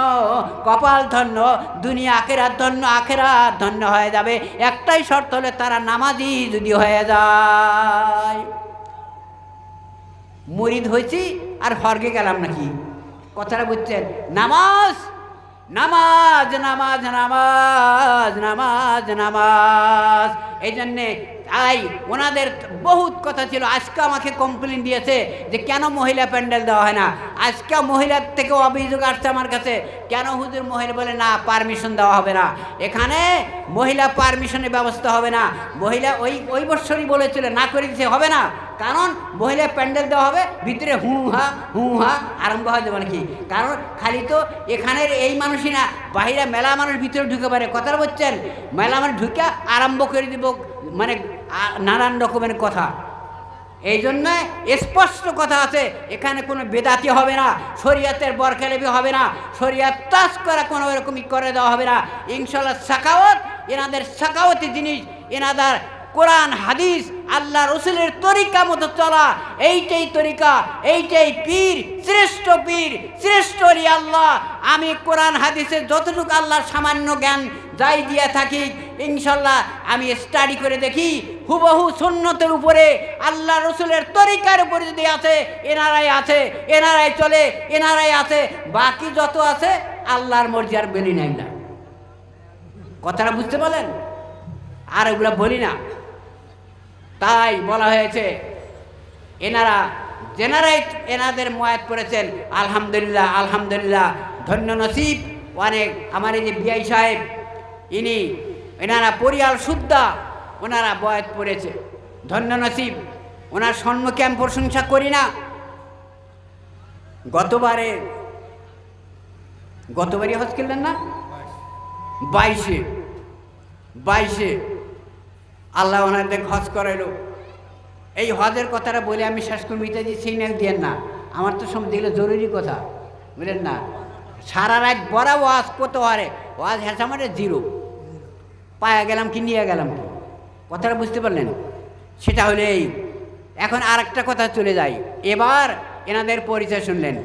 কপাল ধন্য, দুনিয়া আখিরাত ধন্য, আখিরাত ধন্য হয়ে যাবে। একটাই শর্ত হলে তারা নামাজি যদি হয়ে যায়। মুরিদ হয়েছি আর স্বর্গে গেলাম নাকি? কথাটা বুঝছেন? নামাজ নামাজ নামাজ নামাজ নামাজ নামাজ। এই জন্যে তাই ওনাদের বহুত কথা ছিল। আজকে আমাকে কমপ্লেন দিয়েছে যে কেন মহিলা প্যান্ডেল দেওয়া হয় না। আজকে মহিলার থেকে অভিযোগ আসছে আমার কাছে, কেন হুজুর মহিলা বলে না পারমিশন দেওয়া হবে না, এখানে মহিলা পারমিশনের ব্যবস্থা হবে না। মহিলা ওই বছরই বলেছিল, না করে দিতে হবে না, কারণ মহিলা প্যান্ডেল দেওয়া হবে, ভিতরে হু হা আরম্ভ হয়ে যাবে নাকি। কারণ খালি তো এখানের এই মানুষই না, বাহিরে মেলা মানুষ ভিতরে ঢুকে পারে। কথাটা বলছেন, মেলা মানুষ ঢুকে আরম্ভ করে দিব, মানে নানান রকমের কথা। এই জন্য স্পষ্ট কথা আছে, এখানে কোনো বেদাতি হবে না, শরিয়াতের বরখেলাপি হবে না, শরিয়াত টাচ করা কোনো এরকমই করে দেওয়া হবে না। ইনশাল্লাহ সাকাওয়াত, এনাদের সাকাওয়াতি জিনিস, এনাদের কোরআন হাদিস আল্লাহ রসুলের তরিকা মতো চলা, এইটাই তরিকা, এইটাই পীর, শ্রেষ্ঠ পীর, শ্রেষ্ঠ আল্লাহ। আমি কোরআন হাদিসের যতটুকু আল্লাহর সামান্য জ্ঞান যাই দিয়া থাকি ইনশাল্লাহ আমি স্টাডি করে দেখি হুবহু সুন্নতের উপরে আল্লাহ রসুলের তরিকার উপরে যদি আছে এনারাই চলে এনারাই আছে, বাকি যত আছে আল্লাহর মর্জি আর বলি নাই না। কথাটা বুঝতে পারলেন? আর ওগুলা বলি না, তাই বলা হয়েছে যেনারাই এনাদের ময়াত করেছেন আলহামদুলিল্লাহ আলহামদুলিল্লাহ, ধন্য নসিব। অনেক আমার এই যে বিআই সাহেব এনারা পরিয়াল শুদ্ধা ওনারা বয়াত পড়েছে, ধন্য নসিব। ওনার সম্মুখে আমি প্রশংসা করি না। গতবারই হজ করলেন না? 22-এ আল্লাহ ওনাদের হজ করাইলো। এই হজের কথাটা বলে আমি শেষ করে মিটে দিচ্ছি না, দিয়েন না, আমার তো সব দিলে জরুরি কথা, বুঝলেন না? সারা রাত বড় ওয়াজ কত হারে ওয়াজ হেসা মানে 0, পায়া গেলাম কি নিয়ে গেলাম কি, কথাটা বুঝতে পারলেন? সেটা হলে এখন আর একটা কথা চলে যাই। এবার এনাদের পরিচয় শুনলেন।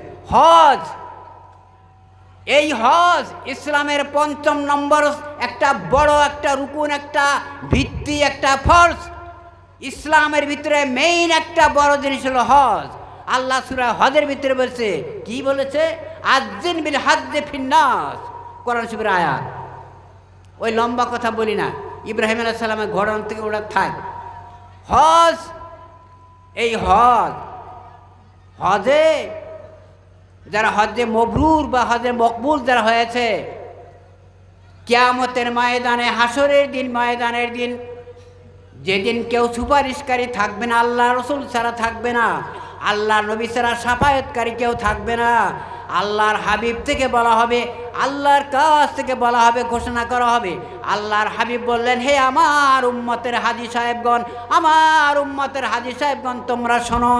এই হজ ইসলামের 5ম নম্বর একটা বড় একটা রুকুন, একটা ভিত্তি, একটা ফরজ। ইসলামের ভিতরে মেইন একটা বড় জিনিস হলো হজ। আল্লাহ সূরা হজের ভিতরে বলছে, কি বলেছে? আযিন বিল হজ্জি ফিন্নাস, কোরআন শরীফের আয়াত। ওই লম্বা কথা বলি না, ইব্রাহিম আলাইহিস সালামের ঘোড়া থেকে ওরা থাক। এই হজে যারা হজ্জে মবরুর বা হজ্জে মকবুল যারা হয়েছে, কিয়ামতের ময়দানে, হাসরের দিন, যেদিন কেউ সুপারিশকারী থাকবে না, আল্লাহ রসুল ছাড়া থাকবে না, আল্লাহ নবী ছাড়া সাফায়াতকারী কেউ থাকবে না। আল্লাহর হাবিব থেকে বলা হবে, আল্লাহর কাছ থেকে বলা হবে, ঘোষণা করা হবে। আল্লাহর হাবিব বললেন, হে আমার উম্মতের হাজী সাহেবগণ, তোমরা শোনো,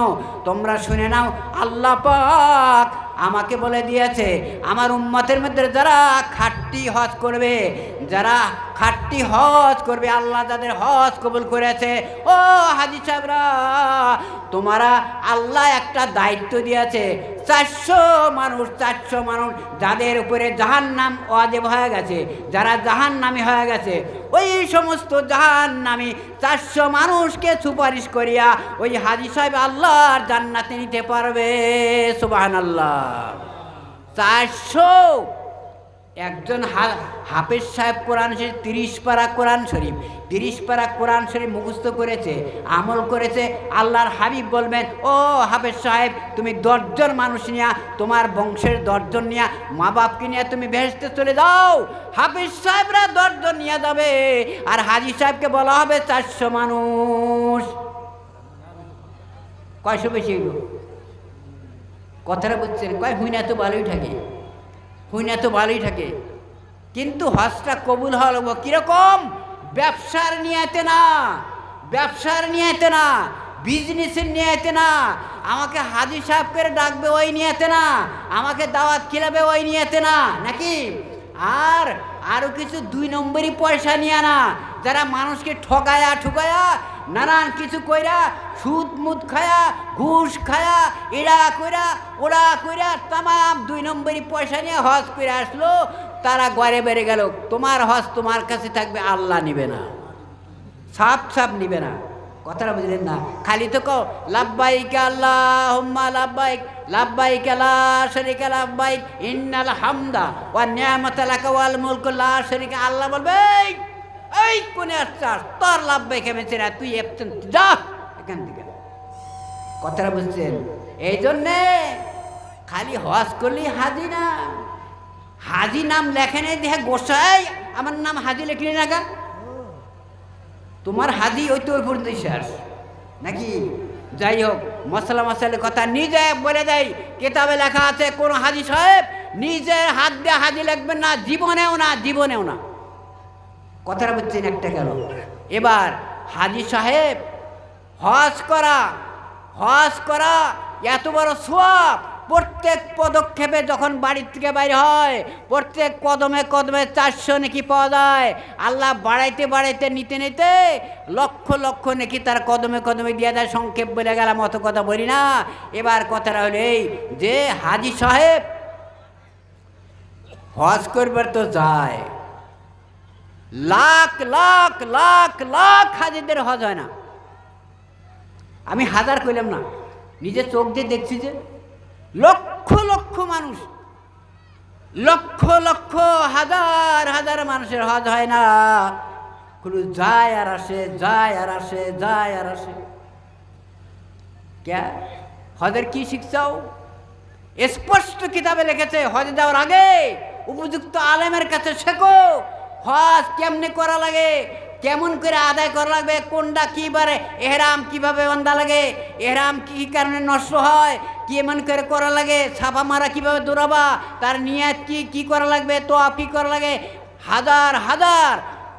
তোমরা শুনে নাও। আল্লাহ পাক আমাকে বলে দিয়েছে, আমার উম্মতের মধ্যে যারা খাঁটি হজ করবে, আল্লাহ যাদের হজ কবুল করেছে, ও হাজী সাহেবরা, তোমারা আল্লাহ একটা দায়িত্ব দিয়েছে। 400 মানুষ যাদের উপরে জাহান্নাম ওয়াজিব হয়ে গেছে, যারা জাহান্নামী হয়ে গেছে, ওই সমস্ত জাহান্নামী 400 মানুষকে সুপারিশ করিয়া ওই হাজী সাহেব আল্লাহর জান্নাতে নিতে পারবে। সুবহানাল্লাহ। 400। একজন হাফেজ সাহেব কোরআন শরীফ 30 পারা কোরআন শরীফ মুখস্থ করেছে, আমল করেছে। আল্লাহর হাবিব বলবেন, ও হাফেজ সাহেব, তুমি 10 জন মানুষ নিয়ে, তোমার বংশের 10 জন নিয়ে, মা বাপকে নিয়ে তুমি বেহেশতে চলে যাও। হাফেজ সাহেবরা 10 জন নিয়ে যাবে, আর হাজী সাহেবকে বলা হবে 400 মানুষ। কয়শো বেশি এলো? কথাটা বুঝছেন? হুইনা তো ভালোই থাকে, কিন্তু হজটা কবুল হওয়া লাগবে কিরকম? ব্যবসার নিয়েতে না, বিজনেসের নিয়েতে না, আমাকে হাজী সাহেব করে ডাকবে ওই নিয়েতে না, আমাকে দাওয়াত খিলাবে ওই নিয়েতে না, নাকি? আরও কিছু 2 নম্বরই পয়সা নিয়ে না, যারা মানুষকে ঠকায়া নানান কিছু কইরা, সুদ মুদ খায়া, ঘুষ খায়া, এরা কইরা ওরা কইরা, তামাম 2 নম্বরই পয়সা নিয়ে হজ করে আসলো, তারা ঘরে বেড়ে গেল। তোমার হজ তোমার কাছে থাকবে, আল্লাহ নিবে না, সাপ নিবে না। কথাটা বুঝলেন না? খালি তো কও লাব্বাইক আল্লাহুম্মা লাব্বাইক, লাব্বাইক লা শারীকা লাব্বাইক, ইন্নাল হামদা ওয়ান নি'মাতা লাকা ওয়াল মুলকু লা শারীকা। আল্লাহ বলবে, এই কোনে আসছাস, তোর লাব্বাইক মেছে না, তুই যা এখান থেকে। কথাটা বুঝছেন? এই জন্যে খালি হজ করলেই হাজি না, হাজি নাম লেখেন দেখে গোসাই আমার নাম হাজি লেখলি না গা, তোমার হাজি ওই তো ওই পর্যন্ত শেষ নাকি? যাই হোক, মশালের কথা নিজে বলে দেয়, কেতাবে লেখা আছে, কোন হাজি সাহেব নিজের হাত দিয়ে হাজি লিখবেন না, জীবনেও না। কথাটা বুঝছেন? একটা গেল। এবার হাজি সাহেব হজ করা এত বড় সওয়াব। প্রত্যেক পদক্ষেপে যখন বাড়ির থেকে বাইরে হয়, প্রত্যেক কদমে 400 নেকি পাওয়া যায়। আল্লাহ বাড়াইতে নিতে লক্ষ নেকি তার কদমে দিয়ে দেয়। সংক্ষেপ বলে গেলাম, অত কথা বলি না। এবার কথাটা হলো এই যে হাজি সাহেব হজ করবার তো যায়, লাখ লাখ লাখ লাখ হাজিদের হজ হয় না। আমি হাজার কইলাম না, নিজের চোখ দিয়ে দেখছি যে লক্ষ লক্ষ মানুষ, লক্ষ লক্ষ হাজার হাজার মানুষের হজ হয় না। কোনো যায় আর আসে, যায় আর আসে, যায় আর আসে। কে হজের কি শিখছাও? স্পষ্ট কিতাবে লিখেছে হজে যাওয়ার আগে উপযুক্ত আলেমের কাছে শেখো হজ কেমনে করা লাগে, কেমন করে আদায় করা লাগবে, কোনটা কীবারে এহরাম কীভাবে বান্ধা লাগে, এহরাম কী কারণে নষ্ট হয়, কেমন করে করা লাগে, ছাপা মারা কীভাবে দৌড়াবা, তার নিয়াত কি করা লাগবে, তোয়াফ কী করা লাগে, হাজার হাজার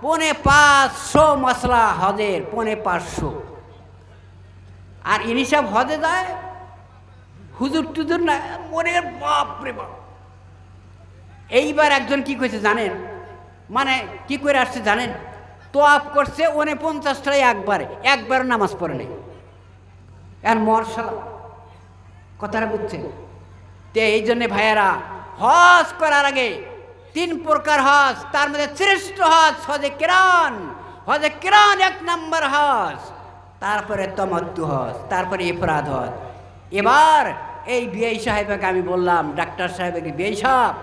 ৫৫০ মশলা হজের ৫৫০। আর ইনি সব হজে যায় হুজুর টুজুর না, মনে বাপ রে বাপ। এইবার একজন কি করেছে জানেন, মানে কি করে আসছে জানেন, তোয়াফ করছে ৪৯টাই একবার নামাজ পড়ে নেই। আর মরশালা কথাটা বুঝছেন? তো এই জন্যে ভাইয়েরা হজ করার আগে ৩ প্রকার হজ, তার মধ্যে শ্রেষ্ঠ হজ হজে কিরান। হজে কিরান ১ নম্বর হজ, তারপরে তামাত্তু হজ, তারপরে ইফরাদ হজ। এবার এই বিআই সাহেবকে আমি বললাম, ডাক্তার সাহেবকে, বিআই সাহেব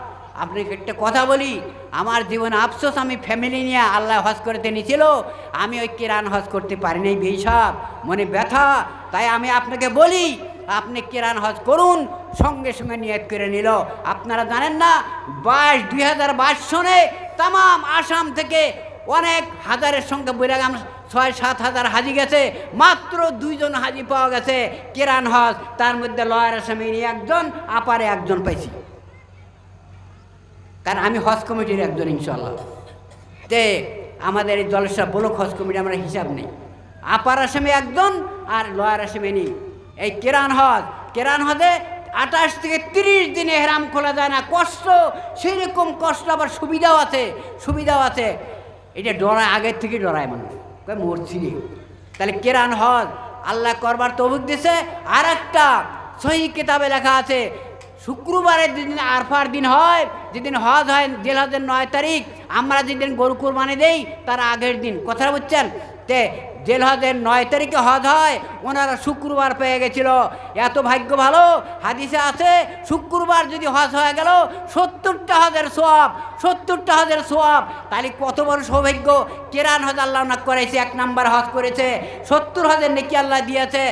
আপনাকে একটা কথা বলি, আমার জীবনে আফসোস, আমি ফ্যামিলি নিয়ে আল্লাহ হজ করতে নিয়েছিল, আমি ওই কিরান হজ করতে পারি নাই বিআই সাহেব, মনে ব্যথা। তাই আমি আপনাকে বলি আপনি কিরান হজ করুন। সঙ্গে সঙ্গে নিয়ত করে নিল। আপনারা জানেন না 2022 সনে তাম আসাম থেকে অনেক হাজারের সংখ্যা বলে গেলাম, ৬-৭ হাজার হাজি গেছে, মাত্র 2 জন হাজি পাওয়া গেছে কিরান হজ। তার মধ্যে লয়ার আসামি একজন, আপারে একজন পাইছি, কারণ আমি হজ কমিটির একজন ইনশাল্লাহ। তে আমাদের এই জলসা ব্লক হজ কমিটি আমরা হিসাব নেই। আপার আসামি একজন আর লয়ার আসামি নেই। এই কিরান হজে 28 থেকে 30 দিন এহরাম খোলা যায় না, কষ্ট, সেই রকম কষ্ট, আবার সুবিধাও আছে। এটা ডরায়, আগের থেকে ডরায় মানুষ, মরছি রে। তাহলে কিরান হজ আল্লাহ করবার তৌফিক দিছে। আর একটা সহিহ কিতাবে লেখা আছে, শুক্রবারের যেদিন আরফার দিন হয়, যেদিন হজ হয় জিলহজের 9 তারিখ, আমরা যেদিন গরু কুরবানি দেই তার আগের দিন, কথাটা বুঝছেন? তে জিলহজের 9 তারিখে হজ হয়, ওনারা শুক্রবার পেয়ে গেছিল। এত ভাগ্য ভালো, হাদিসে আছে শুক্রবার যদি হজ হয়ে গেল 70টা হজের সোয়াব। তাহলে কত বড় সৌভাগ্য। কিরান হজ আল্লাহ ওনাকে করেছে, 1 নম্বর হজ করেছে, 70 হজের নেকি আল্লাহ দিয়েছে।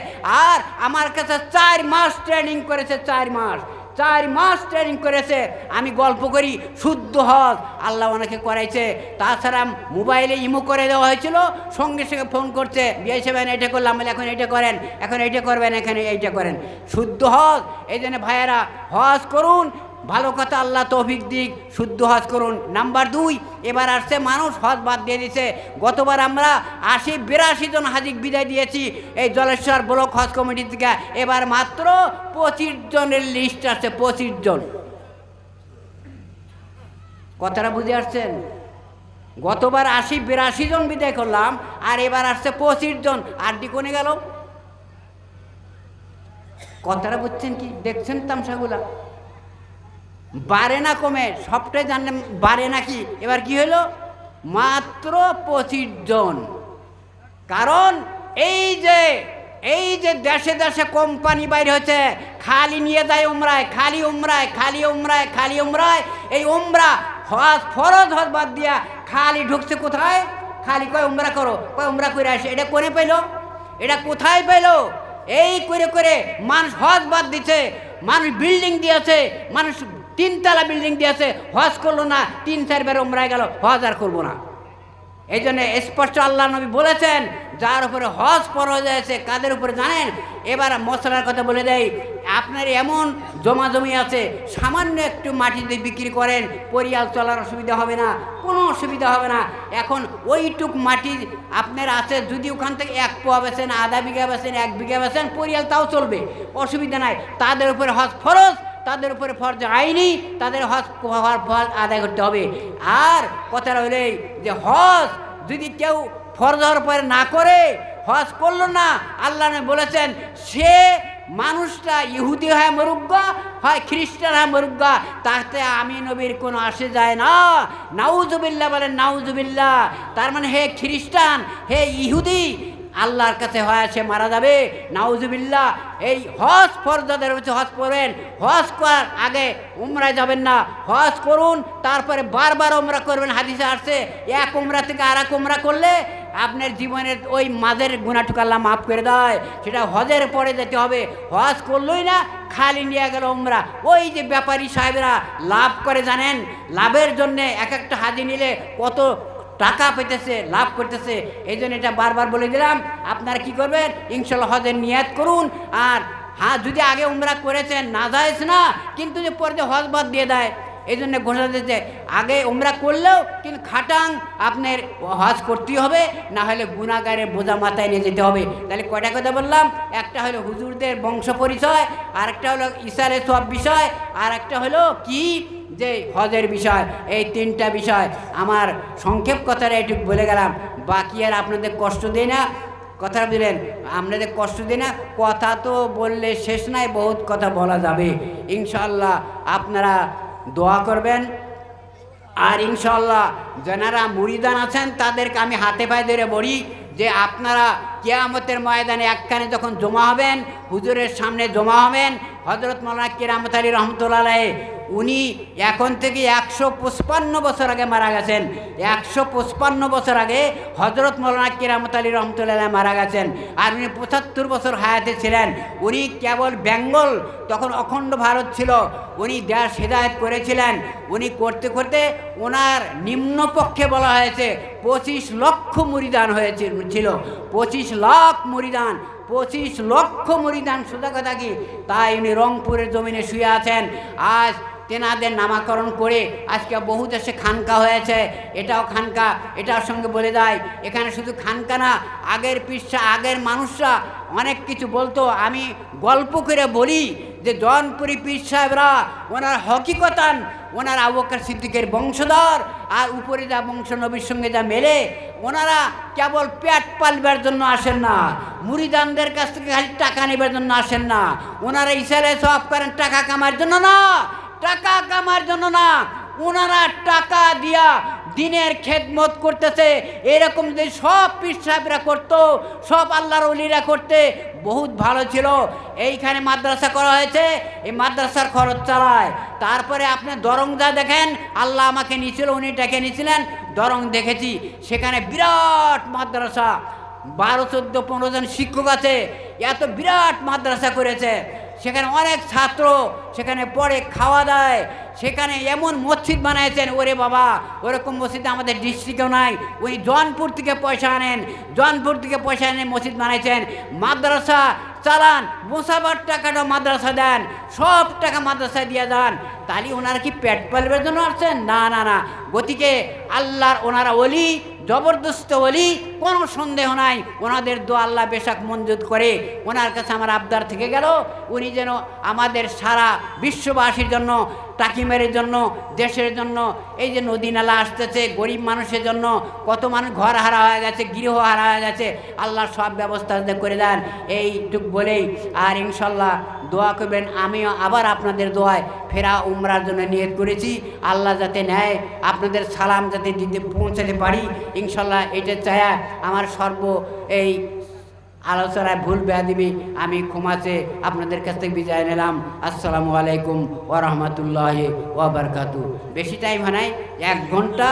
আর আমার কাছে 4 মাস ট্রেনিং করেছে, 4 মাস ট্রেনিং করেছে। আমি গল্প করি, শুদ্ধ হজ আল্লাহ ওনাকে করাইছে। তাছাড়া মোবাইলে ইমো করে দেওয়া হয়েছিল, সঙ্গে সঙ্গে ফোন করছে, বিআই সাহেব এটা করলাম, এখন এইটা করেন, এখন এইটা করবেন, এখানে এইটা করেন, শুদ্ধ হজ। এই জন্য ভাইয়েরা হজ করুন, ভালো কথা, আল্লাহ তৌফিক দিক, শুদ্ধ হজ করুন। নাম্বার 2, এবার আসছে মানুষ হজ বাদ দিয়ে দিয়েছে। গতবার আমরা 80-82 জন হাজিক বিদায় দিয়েছি এই জলেশ্বর ব্লক হজ কমিটি থেকে। এবার মাত্র 25 জনের লিস্ট আসছে, 25 জন। কথাটা বুঝে আসছেন? গতবার 80-82 জন বিদায় করলাম, আর এবার আসছে 25 জন। আর কোনে গেল? কথাটা বুঝছেন কি? দেখছেন তামসাগুলা? বাড়ে না কমে? সবটাই জানলেন বাড়ে নাকি? এবার কি হলো? মাত্র 25 জন। কারণ এই যে দেশে দেশে কোম্পানি বাইরে হচ্ছে, খালি নিয়ে যায় উমরায়, খালি উমরায়। এই উমরা হজ, ফরজ হজ বাদ দিয়া খালি ঢুকছে কোথায়? খালি কয় উমরা করো, কয় উমরা করে আসে। এটা কোনে পেল? এটা কোথায় পেল? এই করে মানুষ হজ বাদ দিচ্ছে, মানুষ বিল্ডিং দিয়েছে, মানুষ 3 তলা বিল্ডিং দিয়েছে, হজ করলো না, 3-4 বার উমরায় গেল, হজ আর করবো না। এই জন্য স্পষ্ট আল্লাহ নবী বলেছেন, যার উপরে হজ ফরজ হয়েছে, কাদের উপরে জানেন? এবার মশলার কথা বলে দেয়, আপনার এমন জমি আছে, সামান্য একটু মাটি দিয়ে বিক্রি করেন, পরিয়াল চলার অসুবিধা হবে না, কোনো অসুবিধা হবে না। এখন ওইটুক মাটি আপনার আছে, যদি ওখান থেকে 1 পোয়া বেছেন, আধা বিঘা বেছেন, 1 বিঘা বেছেন, পরিয়াল তাও চলবে, অসুবিধা নাই। তাদের উপরে হজ ফরজ, তাদের উপরে ফরজ আইনি, তাদের হজ আদায় করতে হবে। আর কথাটা হলে যে হজ যদি কেউ ফরজ হওয়ার পরে না করে, হজ করলো না, আল্লাহ বলেছেন সে মানুষটা ইহুদি হয় মরুগ্গা, হয় খ্রিস্টান হয় মরুগ্গা, তাতে আমি নবীর কোনো আসে যায় না। নাউজুবিল্লাহ বলেন, নাউজুবিল্লাহ। তার মানে হে খ্রিস্টান, হে ইহুদি, আল্লাহর কাছে হয় সে মারা যাবে, নাউজুবিল্লাহ। এই হজ ফরজাদের হচ্ছে হজ করবেন, হজ করার আগে উমরায় যাবেন না, হজ করুন, তারপরে বারবার উমরা করবেন। হাদিসে আসছে এক উমরা থেকে আর এক উমরা করলে আপনার জীবনের ওই মাঝের গুনাহটুকু আল্লাহ মাফ করে দেয়। সেটা হজের পরে যেতে হবে, হজ করলই না খালি নিয়ে গেল উমরা। ওই যে ব্যাপারী সাহেবরা লাভ করে জানেন, লাভের জন্যে এক একটা হাজি নিলে কত টাকা পেতেছে, লাভ করতেছে। এই জন্য এটা বারবার বলে দিলাম। আপনারা কি করবেন, ইনশাল্লাহ হজের নিয়াত করুন। আর হ্যাঁ, যদি আগে উমরা করেছেন না যায়স না, কিন্তু যে পরে যে হজ বাদ দিয়ে দেয়, এই জন্য ঘোষণা দিতে আগে উমরা করলেও কিন্তু খাটাং আপনার হজ করতেই হবে, না হলে গুনাহগারের বোঝা মাথায় নিয়ে যেতে হবে। তাহলে কয়টা কথা বললাম, একটা হলো হুজুরদের বংশ পরিচয়, আর একটা হলো ইসারে সব বিষয়, আর একটা হলো কি যে হজের বিষয়। এই তিনটা বিষয় আমার সংক্ষেপ কথাটা একটু বলে গেলাম। বাকি আর আপনাদের কষ্ট দেয় না, কথা দিলেন, আপনাদের কষ্ট দিই না। কথা তো বললে শেষ নাই, বহুত কথা বলা যাবে। ইনশাআল্লাহ আপনারা দোয়া করবেন। আর ইনশাআল্লাহ যারা মুরিদান আছেন তাদেরকে আমি হাতে পায়ে ধরে বলি যে আপনারা কিয়ামতের ময়দানে একখানে যখন জমা হবেন, হুজুরের সামনে জমা হবেন, হযরত মাওলানা কেরামত আলী রহমতুল্লাহ আলাইহি উনি এখন থেকে 155 বছর আগে মারা গেছেন। 155 বছর আগে হযরত মাওলানা কেরামত আলী রহমতুল্লাহ আলাইহি মারা গেছেন। আর উনি 75 বছর হায়াতে ছিলেন। উনি কেবল বেঙ্গল, তখন অখণ্ড ভারত ছিল, উনি দেশ হেদায়েত করেছিলেন। উনি করতে করতে ওনার নিম্নপক্ষে বলা হয়েছে 25 লক্ষ মুরিদান হয়েছিল, 25 লাখ মুরিদান, 25 লক্ষ মুরিদান। সোজা কথা কি, তাই উনি রংপুরের জমিনে শুয়ে আছেন। আজ তেনাদের নামাকরণ করে আজকে বহু দেশে খানকা হয়েছে। এটাও খানকা, এটার সঙ্গে বলে দেয় এখানে শুধু খানকা না, আগের পৃষ্ঠা আগের মানুষরা অনেক কিছু বলতো। আমি গল্প করে বলি যে জনপুরি পীর সাহেবরা ওনার হকিকতান ওনার আবু বকর সিদ্দিকের বংশধর, আর উপরে যা বংশ নবীর সঙ্গে যা মেলে, ওনারা কেবল পেট পালবার জন্য আসেন না, মুরিদানদের কাছ থেকে খালি টাকা নেবার জন্য আসেন না। ওনারা ইশারায় সব করেন টাকা কামার জন্য না, টাকা কামার জন্য না, ওনারা টাকা দিয়া দিনের খেদমত করতেছে। এরকম যে সব পীর সাহেবরা করতো, সব আল্লাহর ওলিরা করতে, বহুত ভালো ছিল। এইখানে মাদ্রাসা করা হয়েছে, এই মাদ্রাসার খরচ চালায়। তারপরে আপনি দরং যা দেখেন, আল্লাহ আমাকে নিয়েছিল, উনি ডেকে নিয়েছিলেন, দরং দেখেছি, সেখানে বিরাট মাদ্রাসা, 12, 14, 15 জন শিক্ষক আছে, এত বিরাট মাদ্রাসা করেছে। সেখানে অনেক ছাত্র সেখানে পড়ে, খাওয়া দায়, সেখানে এমন মসজিদ বানাইছেন, ওরে বাবা, ওরকম মসজিদ আমাদের ডিস্ট্রিক্টেও নাই। ওই জনপুর থেকে পয়সা আনেন, জনপুর থেকে পয়সা এনে মসজিদ বানাইছেন। মাদ্রাসা চালান, বসাবার টাকাটা মাদ্রাসা দেন, সব টাকা মাদ্রাসায় দিয়ে যান। তাহলে ওনারা কি পেট পালবার জন্য আসছেন? না না না। গতিকে আল্লাহর ওনারা ওলি, জবরদস্ত ওলি, কোনো সন্দেহ নাই। ওনাদের দোয়া আল্লাহ বেশাক মঞ্জুর করে। ওনার কাছে আমার আবদার থেকে গেল, উনি যেন আমাদের সারা বিশ্ববাসীর জন্য, টাকিমের জন্য, দেশের জন্য, এই যে নদী নালা আসতেছে, গরিব মানুষের জন্য, কত মানুষ ঘর হারা হয়ে গেছে, গৃহ হারা হয়ে গেছে, আল্লাহ সব ব্যবস্থা করে দেন। এইটুক বলেই আর ইনশাল্লাহ দোয়া করবেন। আমিও আবার আপনাদের দোয়ায় ফেরা উমরার জন্য নিয়ত করেছি। আল্লাহ যাতে নেয়, আপনাদের সালাম যাতে দিতে পৌঁছাতে পারি, ইনশাল্লাহ এটা চায়া আমার এই আলোচনায় ভুল বেয়াদবি আমি ক্ষমাতে আপনাদের কাছ থেকে বিদায় নিলাম। আসসালামু আলাইকুম ওয়া রাহমাতুল্লাহি ওয়া বারাকাতুহু। বেশি টাইম হয় নাই, 1 ঘন্টা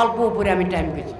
অল্প উপরে আমি টাইম পেয়েছি।